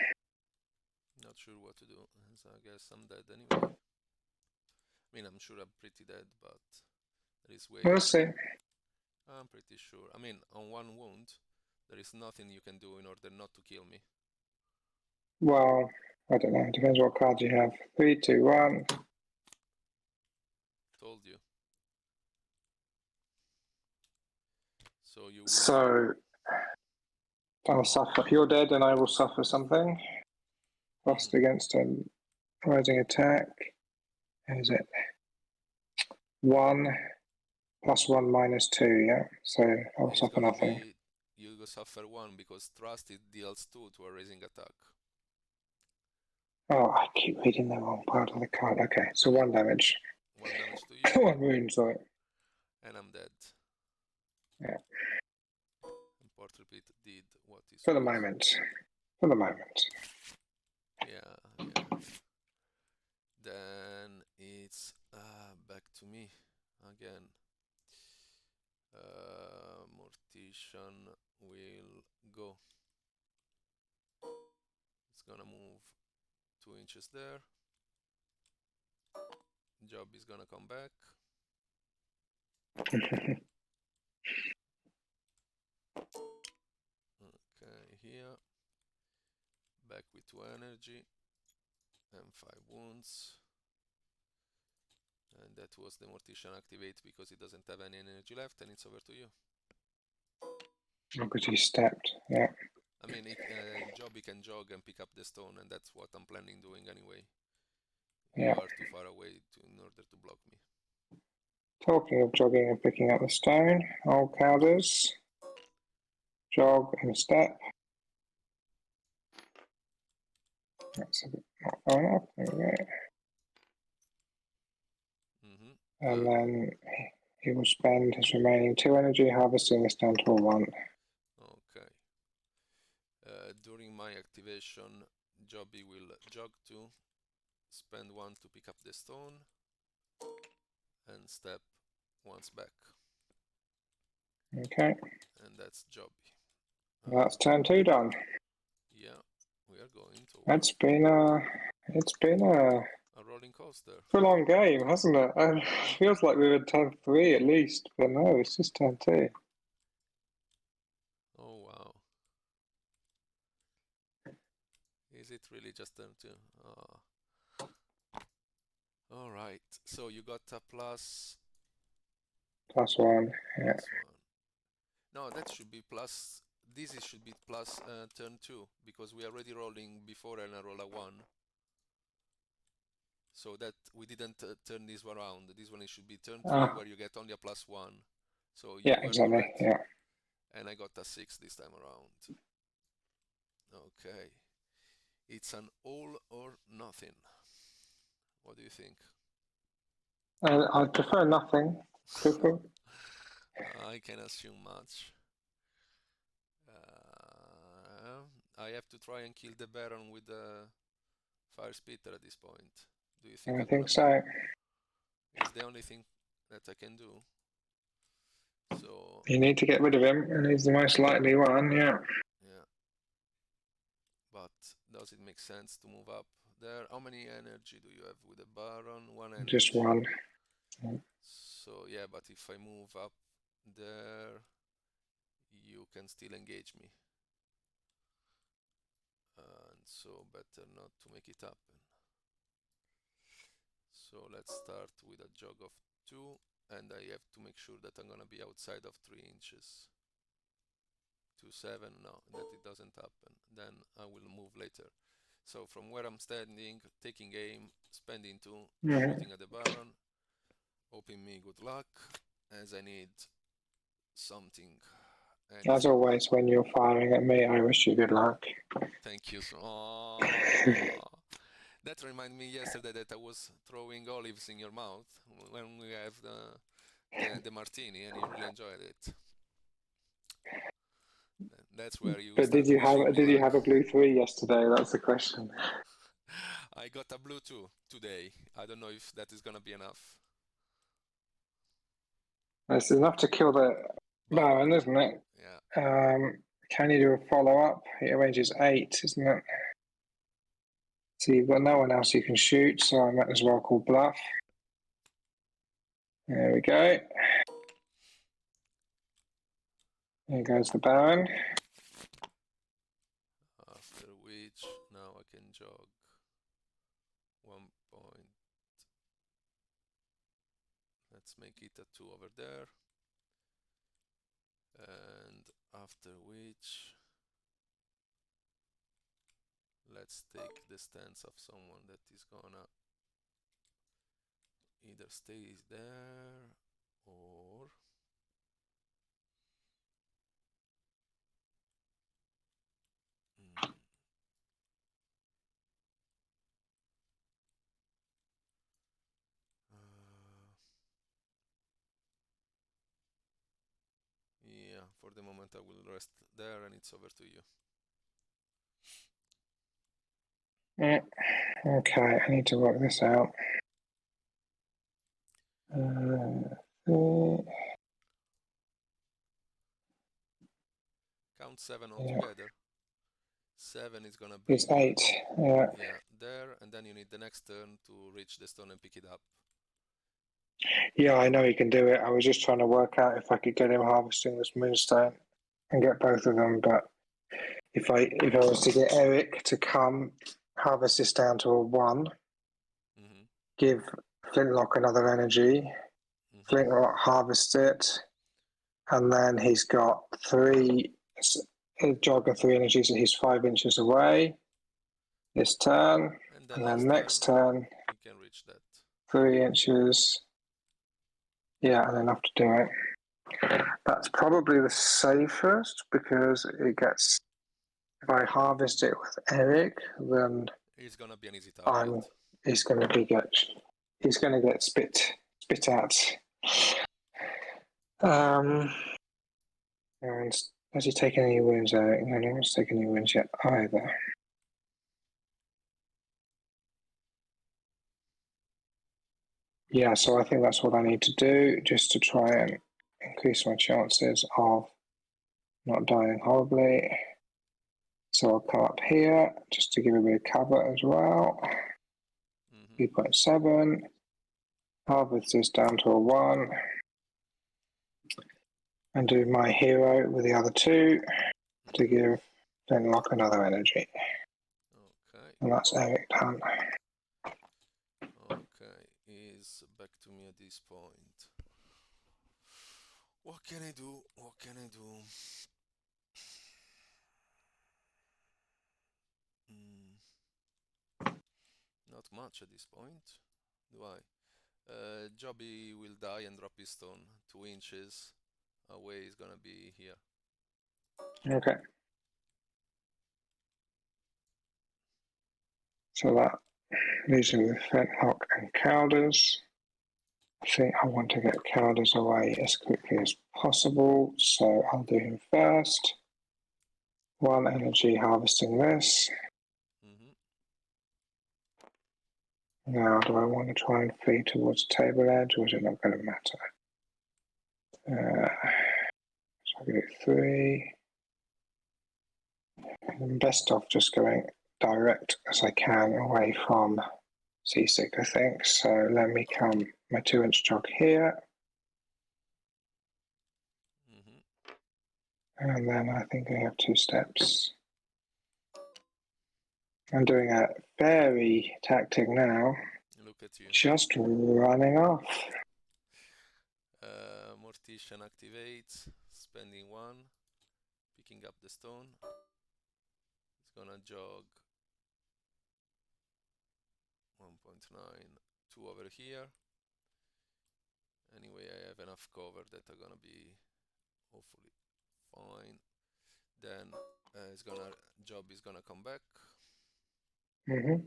Not sure what to do, so I guess I'm dead anyway. I mean, I'm sure I'm pretty dead, but there is way. We'll see. I'm pretty sure. I mean, on 1 wound, there is nothing you can do in order not to kill me. Well, I don't know. Depends what cards you have. 3, 2, 1. Told you. So you will. So I'll suffer. You're dead, and I will suffer something. Frost against a rising attack. How is it? 1 + 1 - 2. Yeah. So I'll suffer nothing. You go suffer 1 because Trust it deals 2 to a raising attack. Oh, I keep reading the wrong part of the card. Okay, so 1 damage. 1 damage to you. 1 wound, sorry. And I'm dead. Yeah. And Port Repeat did what is For the moment. For the moment. Yeah. Then it's back to me again. Mortician will go. It's gonna move 2 inches there. Jobie's gonna come back. Okay, here. Back with 2 energy and 5 wounds. And that was the Mortician activate because it doesn't have any energy left, and it's over to you. Because he stepped, yeah. I mean, Jobie can jog and pick up the stone, and that's what I'm planning doing anyway. You are too far away in order to block me. Talking of jogging and picking up the stone, old Calders. Jog and step. That's a bit not far enough. There we go. And then he will spend his remaining 2 energy harvesting this down to a 1. Okay. During my activation, Jobie will jog 2, spend 1 to pick up the stone, and step once back. Okay. And that's Jobie. That's turn 2 done. Yeah, we are going to. It's been a rolling coaster. full-on game, hasn't it? It feels like we were turn 3 at least, but no, it's just turn 2. Oh wow. Is it really just turn 2? Alright, so you got a plus... +1, yeah. +1. No, that should be plus... This should be plus turn 2, because we are already rolling before and I roll a 1. So that we didn't turn this one around. This one should be turn 3, where you get only a +1. So you were exactly, correct. yeah. And I got a 6 this time around. Okay. It's an all or nothing. What do you think? I prefer nothing. I can assume much. I have to try and kill the Baron with the Firespitter at this point. Do you think I I'm think gonna so. It's the only thing that I can do. So you need to get rid of him, and he's the most likely one, yeah. Yeah. But does it make sense to move up there? How many energy do you have with the Baron? 1 energy. Just 1. So yeah, but if I move up there, you can still engage me. And so better not to make it happen. So let's start with a jog of 2, and I have to make sure that I'm gonna be outside of 3 inches. 2, 7, no, that it doesn't happen. Then I will move later. So from where I'm standing, taking aim, spending 2, shooting at the Baron, hoping me good luck, as I need something. And As always, when you're firing at me, I wish you good luck. Thank you. That reminded me yesterday that I was throwing olives in your mouth when we have the martini, and you really enjoyed it. That's where you. But did you have a blue 3 yesterday? That's the question. I got a blue 2 today. I don't know if that is gonna be enough. That's enough to kill the Baron, isn't it? Yeah. Can you do a follow-up? It ranges 8, isn't it? So you've got no one else you can shoot, so I might as well call bluff. There we go. There goes the Baron. After which, now I can jog 1 point. Let's make it a 2 over there. And after which, let's take the stance of someone that is gonna either stay there or yeah, for the moment I will rest there and it's over to you. Okay, I need to work this out. Count 7 altogether. 7 is gonna be... It's 8, yeah. Yeah, there, and then you need the next turn to reach the stone and pick it up. Yeah, I know he can do it. I was just trying to work out if I could get him harvesting this Moonstone and get both of them, but if I was to get Eric to come harvest this down to a 1, give Flintlock another energy, Flintlock harvests it, and then he's got 3 jog of 3 energies, so he's 5 inches away this turn, and then next turn you can reach that 3 inches. Yeah, and enough to do it. That's probably the safest, because it gets, if I harvest it with Eric, then it's gonna be an easy target. He's gonna get spit at. And has he taken any wounds, Eric? No, no one's taken any wounds yet either. Yeah, so I think that's what I need to do, just to try and increase my chances of not dying horribly. So I'll come up here, just to give a bit of cover as well. 3.7. Harvest this down to a 1. And do my hero with the other 2 to give Flintlock another energy. Okay. And that's Eric done. Okay, he's back to me at this point. What can I do? What can I do? Not much at this point, do I? Jobie will die and drop his stone 2 inches away. Is gonna be here. Okay. So that leaves me with Flintlock and Calders. I think I want to get Calders away as quickly as possible, so I'll do him first. 1 energy harvesting this. Now, do I want to try and flee towards table edge, or is it not going to matter? So I'll do 3. I'm best off just going direct as I can away from Seasick, I think. So let me come my 2-inch jog here. And then I think I have 2 steps. I'm doing a fairy tactic now. Look at you. Just running off. Mortician activates, spending 1, picking up the stone. He's gonna jog 1.9, 2 over here. Anyway, I have enough cover that are gonna be hopefully fine. Then Job is gonna come back.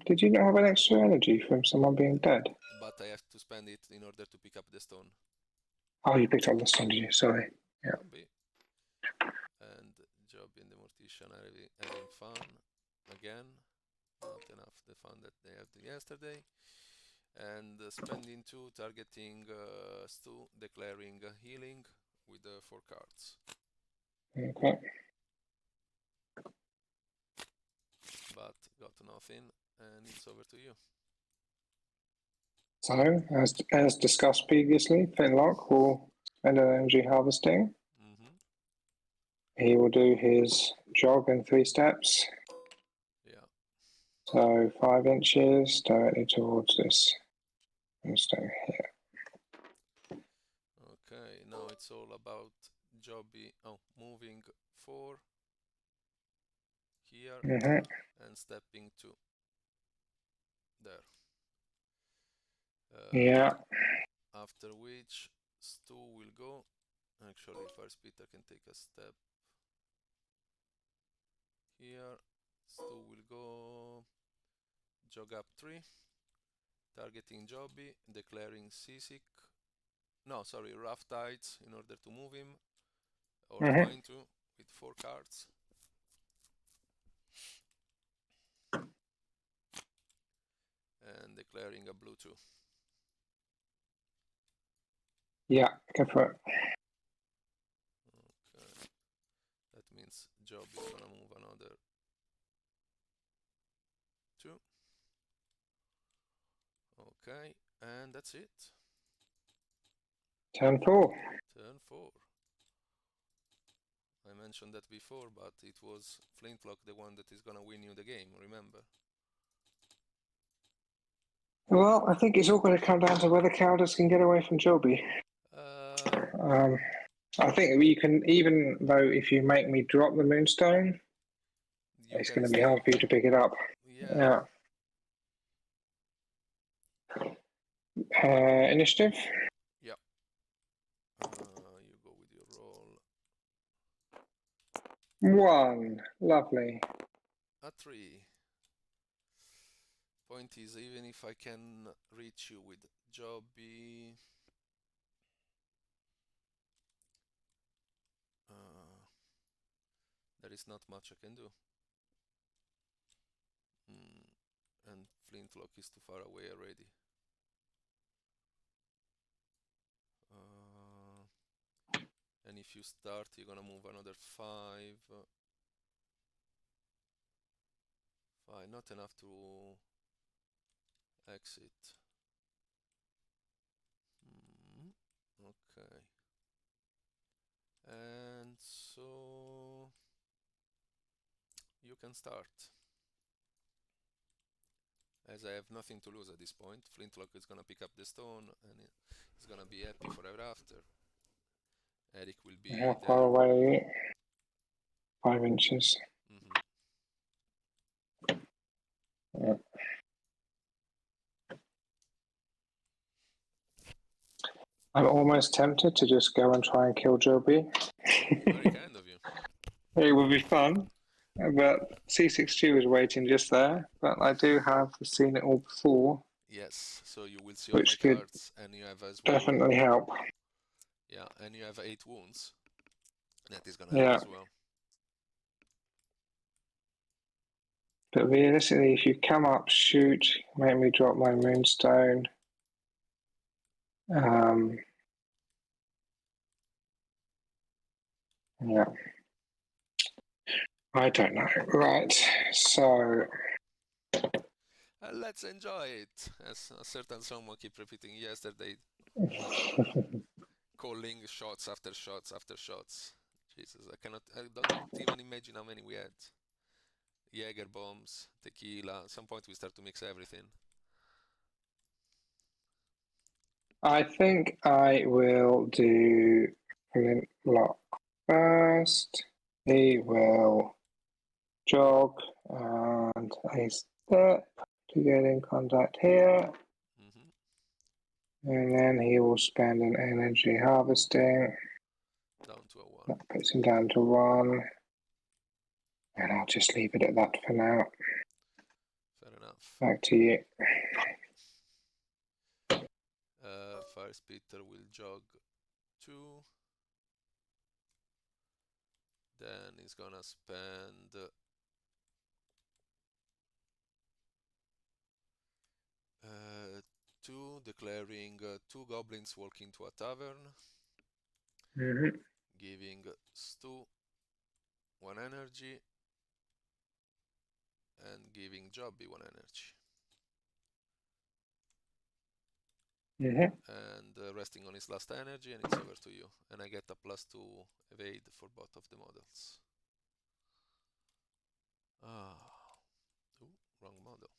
Did you not have an extra energy from someone being dead? But I have to spend it in order to pick up the stone. Oh, you picked up the stone, did you? Sorry. Yeah. And Job and the Mortician are having fun again. Not enough the fun that they had yesterday. And spending 2, targeting Stu, declaring healing with 4 cards. Okay. But got nothing, and it's over to you. So, as discussed previously, Flintlock will spend an energy harvesting. He will do his jog in 3 steps. Yeah. So 5 inches directly towards this Moonstone here. Okay, now it's all about Jobie moving 4 here and stepping 2 there. Yeah. After which Stu will go. Actually, Firespitter can take a step here. Stu will go jog up 3, targeting Jobie, declaring Seasick. No, sorry, Rough Tides in order to move him, or trying to with 4 cards. And declaring a blue 2. Yeah, go for it. Okay. That means Job is gonna move another 2. Okay, and that's it. Turn 4. Turn 4. I mentioned that before, but it was Flintlock the one that is gonna win you the game, remember? Well, I think it's all going to come down to whether Calders can get away from Jobie. I think you can, even though if you make me drop the Moonstone, it's going to be hard for you to pick it up. Yeah. Initiative? Yeah. You go with your roll. 1. Lovely. A 3. Point is, even if I can reach you with Jobie, there is not much I can do. And Flintlock is too far away already. then if you start, you're gonna move another 5. 5, not enough to exit. Okay. And so you can start. As I have nothing to lose at this point, Flintlock is gonna pick up the stone and he's gonna be happy forever after. Eric will be How there. far away? 5 inches. Yeah. I'm almost tempted to just go and try and kill Jobie. Very kind of you. It would be fun, but Seasick Stu is waiting just there. But I do have seen it all before. Yes, so you will see all my Which could cards, and you have as well. definitely help. Yeah, and you have 8 wounds. That is gonna Yeah. help as well. But realistically, if you come up, shoot, make me drop my Moonstone. Yeah. I don't know. Right. So. Let's enjoy it, as a certain someone keep repeating yesterday, calling shots after shots after shots. Jesus, I don't even imagine how many we had. Jaeger bombs, tequila. At some point we start to mix everything. I think I will do Flintlock first. He will jog and a step to get in contact here. And then he will spend an energy harvesting. Down to a 1. That puts him down to 1. And I'll just leave it at that for now. Fair enough. Back to you. Firespitter will jog 2. Then he's gonna spend 2, declaring 2 goblins walk into a tavern, giving Stu 1 energy and giving Jobie 1 energy. And resting on his last energy, and it's over to you. And I get a +2 evade for both of the models. Wrong model.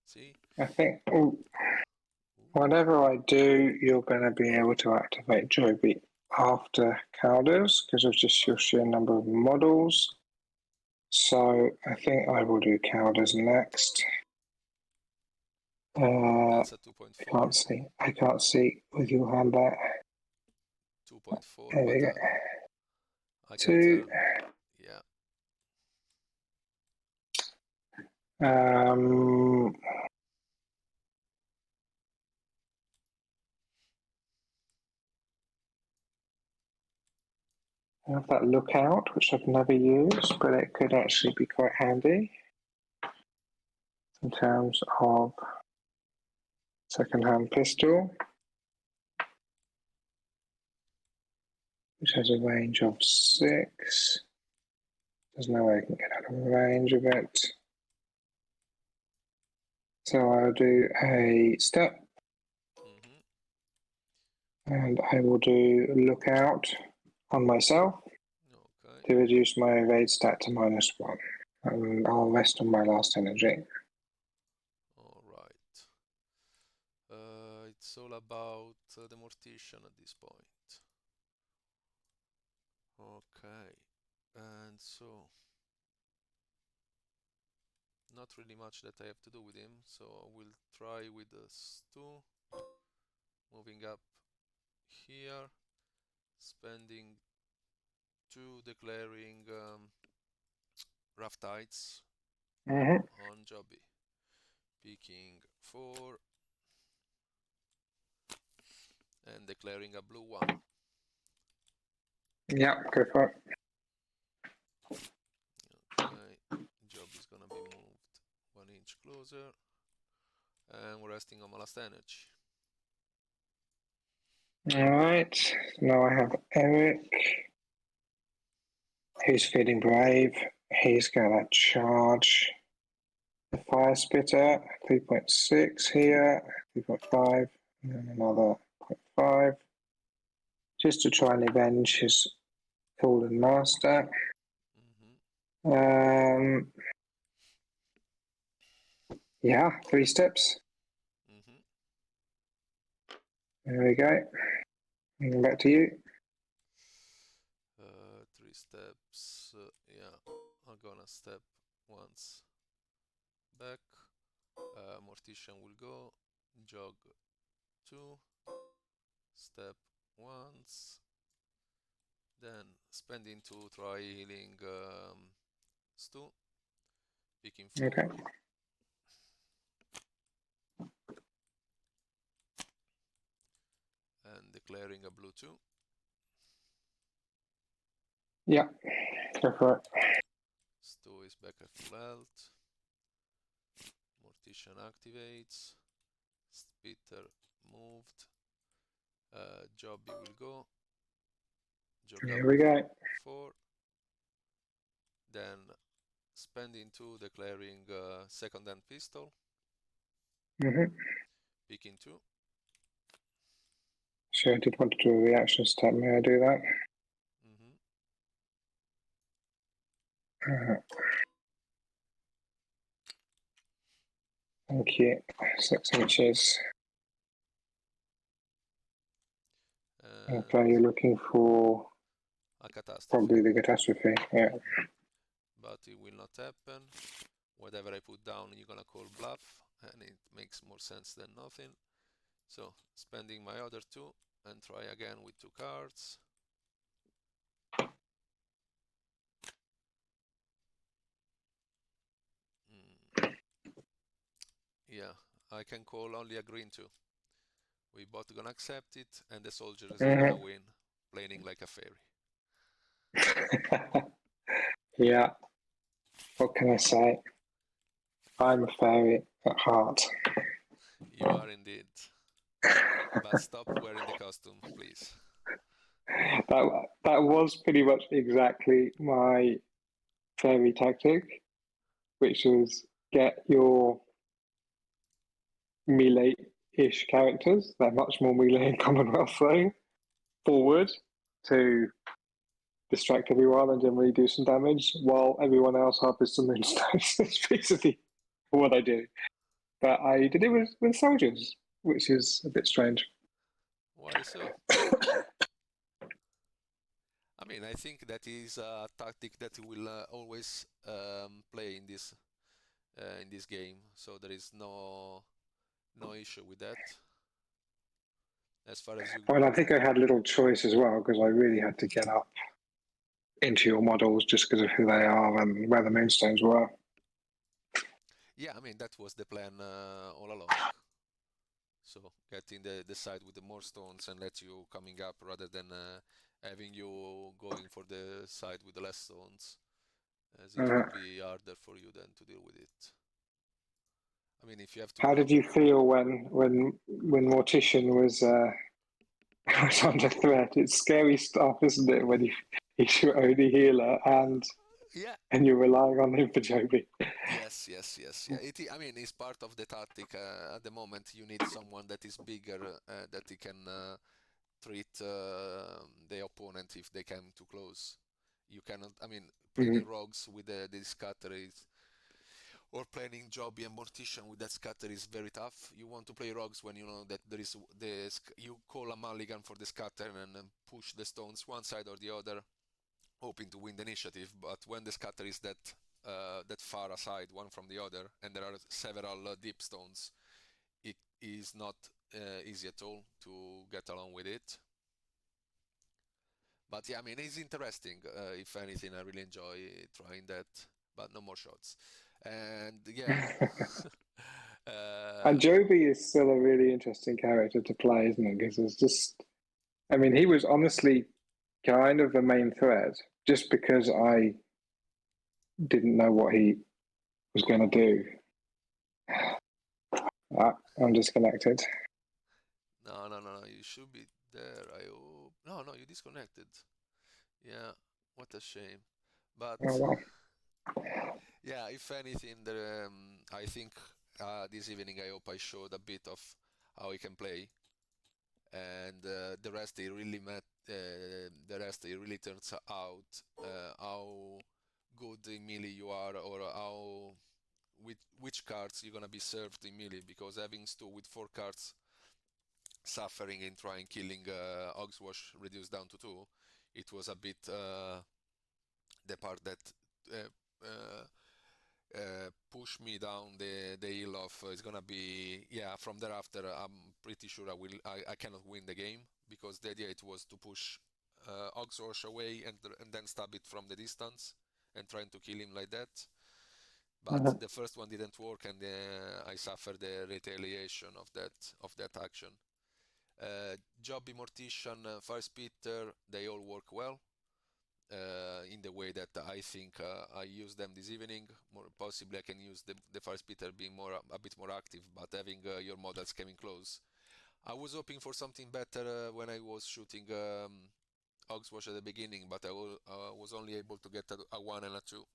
See? I think whatever I do, you're going to be able to activate Jobie after Calders because of just your sheer number of models. So I think I will do Calders next. That's a 2.4. I can't see with your hand there. 2.4. There we go. I 2. Yeah. I have that lookout, which I've never used, but it could actually be quite handy in terms of second-hand pistol, which has a range of 6. There's no way I can get out of range of it. So I'll do a step, and I will do lookout on myself to reduce my evade stat to -1, and I'll rest on my last energy. Alright. It's all about the Mortician at this point. Okay, and so not really much that I have to do with him, so I will try with the Stu, moving up here, spending 2, declaring Rough Tides on Jobie, picking 4 and declaring a blue 1. Yeah, go for it. Okay, Jobie's gonna be moved 1 inch closer, and we're resting on my last energy. Alright, now I have Eric. He's feeling brave. He's gonna charge the Firespitter. 3.6 here, 3.5, and then another 0.5. Just to try and avenge his fallen master. Yeah, 3 steps. There we go. And back to you. 3 steps. Yeah, I'm gonna step once back. Mortician will go. Jog 2. Step once. Then spending 2, try healing Stu. Picking 4. Okay. And declaring a blue 2. Yeah, go for it. Stu is back at full health. Mortician activates. Spitter moved. Jobie will go. Here we go. 4. Then spending 2, declaring second hand pistol. Picking 2. So I did want to do a reaction step. May I do that? Thank you. 6 inches. Okay, you're looking for a catastrophe. Probably the catastrophe, yeah. But it will not happen. Whatever I put down, you're gonna call bluff, and it makes more sense than nothing. So, spending my other 2, and try again with 2 cards. Yeah, I can call only a green 2. We both gonna accept it, and the soldier is gonna win, playing like a fairy. Yeah, what can I say? I'm a fairy at heart. You are indeed. But stop wearing the costume, please. That was pretty much exactly my fairy tactic, which was get your melee-ish characters, they're much more melee in Commonwealth though, forward to distract everyone and generally do some damage, while everyone else harvests some moonstones. That's basically what I do. But I did it with soldiers, which is a bit strange. Why so? I mean, I think that is a tactic that will always play in this game, so there is no issue with that. As far as you. Well, I think I had little choice as well because I really had to get up into your models just because of who they are and where the moonstones were. Yeah, I mean that was the plan all along. So getting the side with the more stones and let you coming up rather than having you going for the side with the less stones, as it will be harder for you then to deal with it. I mean, if you have to. How did you feel when Mortician was under threat? It's scary stuff, isn't it? When he's your only healer and you're relying on him for Jobie. Yes. Yeah. I mean, it's part of the tactic. At the moment, you need someone that is bigger, that he can treat the opponent if they come too close. You cannot. I mean, playing rogues with the scatter is, or playing Jobie and Mortician with that scatter is very tough. You want to play rogues when you know that there is you call a mulligan for the scatter and push the stones one side or the other, hoping to win the initiative. But when the scatter is that far aside, one from the other, and there are several deep stones, it is not easy at all to get along with it. But yeah, I mean, it's interesting. If anything, I really enjoy trying that, but no more shots. And yeah. And Jobie is still a really interesting character to play, isn't it? Because it's just, I mean, he was honestly kind of the main threat just because I didn't know what he was going to do. I'm disconnected. No. You should be there. I hope. No, you disconnected. Yeah, what a shame. But Oh, well. yeah, if anything, I think this evening I hope I showed a bit of how he can play, and the rest it really met. The rest it really turns out how good in melee you are, or how which cards you're gonna be served in melee. Because having Stu with 4 cards suffering and trying killing Hogswash reduced down to 2, it was a bit the part that uh, uh, push me down the hill of it's gonna be, yeah, from thereafter I'm pretty sure I cannot win the game, because the idea it was to push Oxrosh away and then stab it from the distance and trying to kill him like that. But Mhm. the first one didn't work, and I suffered the retaliation of that action. Jobie, Mortician, Firespitter, they all work well in the way that I think I use them this evening. More possibly, I can use the Firespitter being a bit more active, but having your models coming close. I was hoping for something better when I was shooting Hogswash at the beginning, but I was only able to get a 1 and a 2.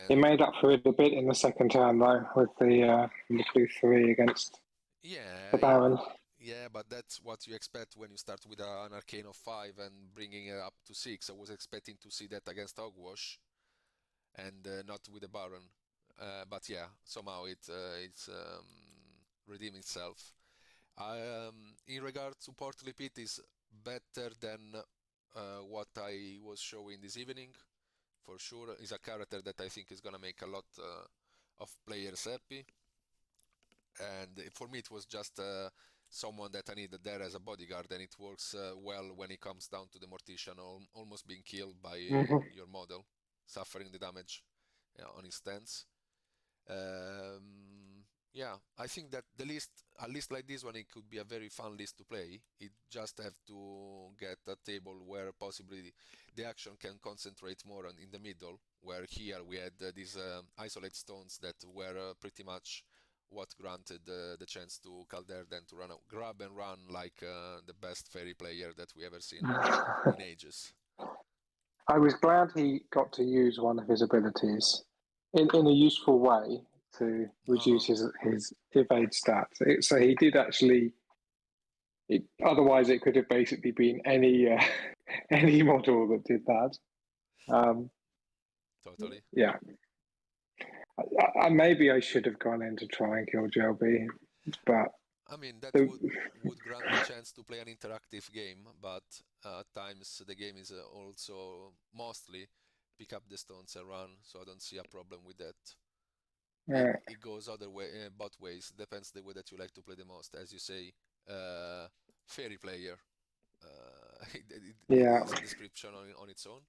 He And made up for it a bit in the second turn, though, with the 2-3 against the yeah, Baron. yeah, but that's what you expect when you start with an arcane of 5 and bringing it up to 6. I was expecting to see that against Hogwash and not with the Baron. But yeah, somehow it's redeemed itself. In regard to Portly Pit, is better than what I was showing this evening. For sure, is a character that I think is gonna make a lot of players happy. And for me, it was just someone that I needed there as a bodyguard, and it works well when it comes down to the Mortician almost being killed by Hmm. your model, suffering the damage on his stance. Yeah, I think that a list like this one, it could be a very fun list to play. It just have to get a table where possibly the action can concentrate more in the middle, where here we had these isolate stones that were pretty much what granted the chance to Calder then to grab and run like the best fairy player that we ever seen in ages. I was glad he got to use one of his abilities in a useful way to Uh-huh. reduce his evade stats. So he did actually. Otherwise, it could have basically been any any model that did that. Um, Totally. yeah, maybe I should have gone in to try and kill Jobie, but I mean, that the, would grant the chance to play an interactive game, but at times the game is also mostly pick up the stones and run, so I don't see a problem with that. uh, It goes other way, both ways. Depends the way that you like to play the most. As you say, uh, fairy player. yeah, It's a description on its own.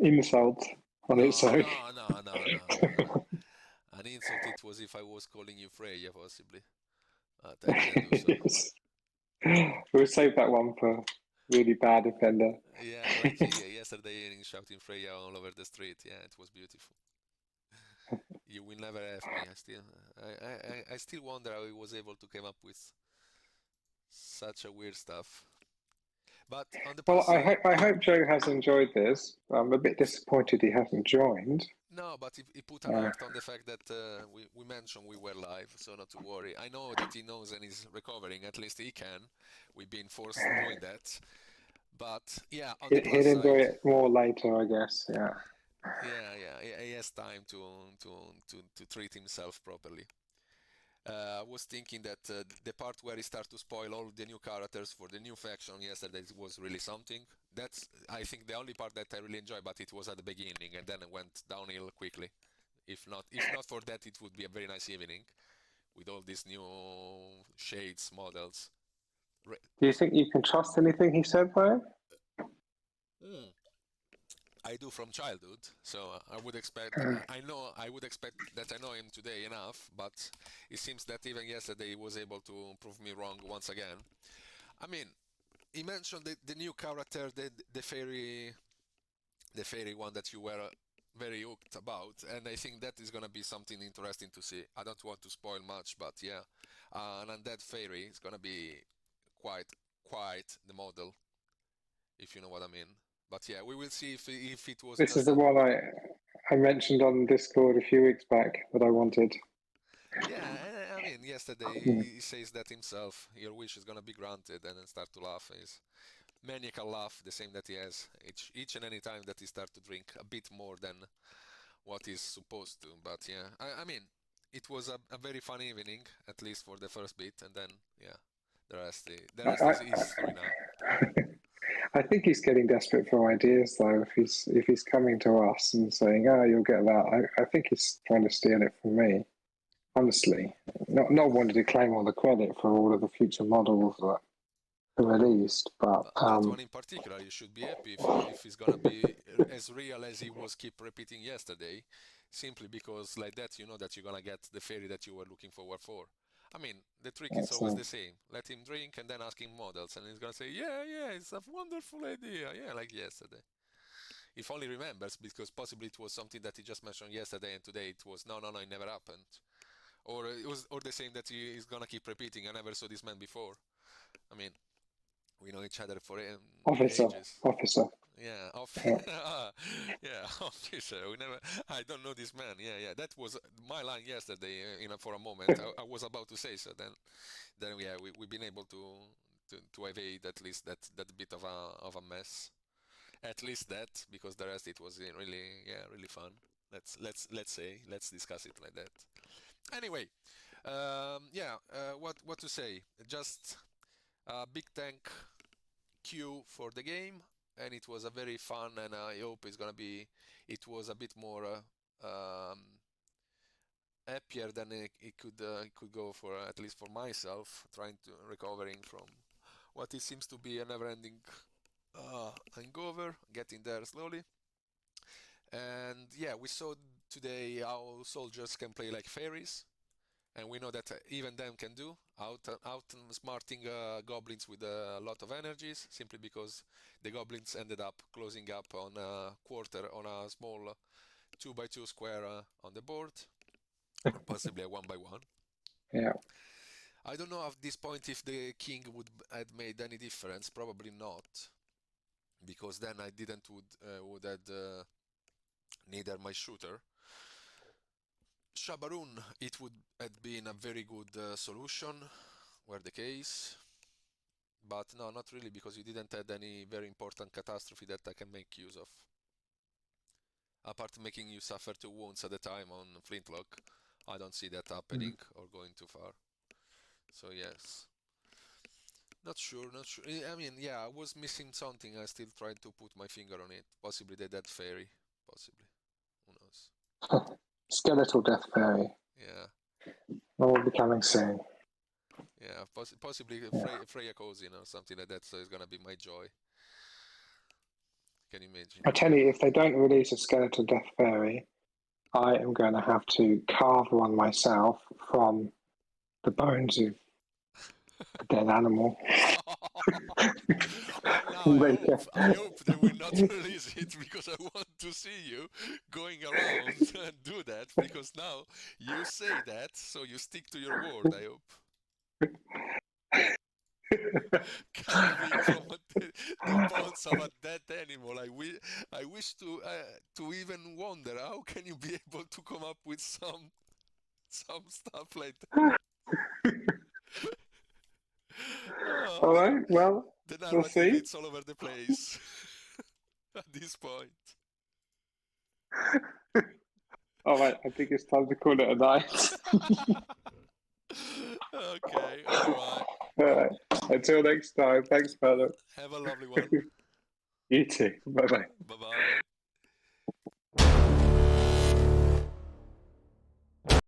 insult on its No, own. no, no, no, no, no, no. An insult it was if I was calling you Freya, possibly. But I didn't do so. Yes. We'll save that one for really bad offender. Yeah, like yesterday evening shouting Freya all over the street. Yeah, it was beautiful. You will never have me. I still wonder how he was able to come up with such a weird stuff. But on the Well, plus side, I hope Joe has enjoyed this. I'm a bit disappointed he hasn't joined. no, but he put an Uh, art on the fact that we mentioned we were live, so not to worry. I know that he knows and is recovering. At least he can. We've been forced doing that. But yeah, on the plus he'll enjoy side, it more later, I guess. Yeah. yeah, he has time to to treat himself properly. I was thinking that the part where he started to spoil all the new characters for the new faction yesterday was really something. That's, I think, the only part that I really enjoyed, but it was at the beginning and then it went downhill quickly. If not for that, it would be a very nice evening with all these new shades, models. Re- Do you think you can trust anything he said, though? Mm. I do from childhood, so I would expect. I know I would expect that I know him today enough, but it seems that even yesterday he was able to prove me wrong once again. I mean, he mentioned the new character, the fairy one that you were very hooked about, and I think that is gonna be something interesting to see. I don't want to spoil much, but yeah, an undead fairy is gonna be quite the model, if you know what I mean. But yeah, we will see if it was This is just the one I mentioned on Discord a few weeks back that I wanted. yeah, I mean, yesterday he says that himself. Your wish is gonna be granted, and then start to laugh. His maniacal laugh, the same that he has each and any time that he start to drink a bit more than what he's supposed to. But yeah, I mean, it was a very fun evening, at least for the first bit, and then yeah, the rest is history now. I think he's getting desperate for ideas, though. If he's coming to us and saying, "Oh, you'll get that," I think he's trying to steal it from me. Honestly, not wanting to claim all the credit for all of the future models that are released, but That one in particular, you should be happy if he's gonna be as real as he was keep repeating yesterday, simply because like that you know that you're gonna get the fairy that you were looking forward for. I mean, the trick is that's always the same. Let him drink and then ask him models, and he's gonna say, yeah, yeah, it's a wonderful idea, yeah, like yesterday. If only remembers, because possibly it was something that he just mentioned yesterday, and today it was no, no, no, it never happened. Or it was, or the same that he is gonna keep repeating. I never saw this man before. I mean, we know each other for officer, ages. officer. Yeah, Yeah. yeah, officer. We never. I don't know this man. Yeah, yeah. That was my line yesterday. For a moment, I was about to say so. Then yeah, we've been able to evade at least that bit of a mess. At least that, because the rest it was really really fun. Let's discuss it like that. Anyway, yeah. What to say? Just a big thank you for the game, and it was a very fun, and I hope it's gonna be. It was a bit more happier than it could go for at least for myself, trying to recovering from what it seems to be a never-ending hangover, getting there slowly. And yeah, we saw today how soldiers can play like fairies, and we know that even them can do out smarting goblins with a lot of energies, simply because the goblins ended up closing up on a quarter on a small 2x2 square on the board, or possibly a 1x1. Yeah. I don't know at this point if the king would had made any difference. Probably not, because then I didn't would add neither my shooter. Shabaroon, it would have been a very good solution, were the case. But no, not really, because you didn't add any very important catastrophe that I can make use of. Apart making you suffer 2 wounds at a time on Flintlock, I don't see that happening or going too far. So yes. Not sure, not sure. I mean, yeah, I was missing something. I still tried to put my finger on it. Possibly the dead fairy. Possibly. Who knows? Skeletal Death Fairy. Yeah. All becoming soon. Yeah, possibly Freya Cousin or something like that, so it's gonna be my joy. Can you imagine? I tell you, if they don't release a Skeletal Death Fairy, I am going to have to carve one myself from the bones of a dead animal. Well, now I hope they will not release it, because I want to see you going around and do that, because now you say that, so you stick to your word, I hope. Carving from the bones of a dead animal. I wish to even wonder how can you be able to come up with some stuff like that. Oh, All right, well, the we'll narrative see. it's all over the place at this point. All right, I think it's time to call it a night. Okay, all right. All right, until next time, thanks, brother. Have a lovely one. You too. Bye bye. Bye bye.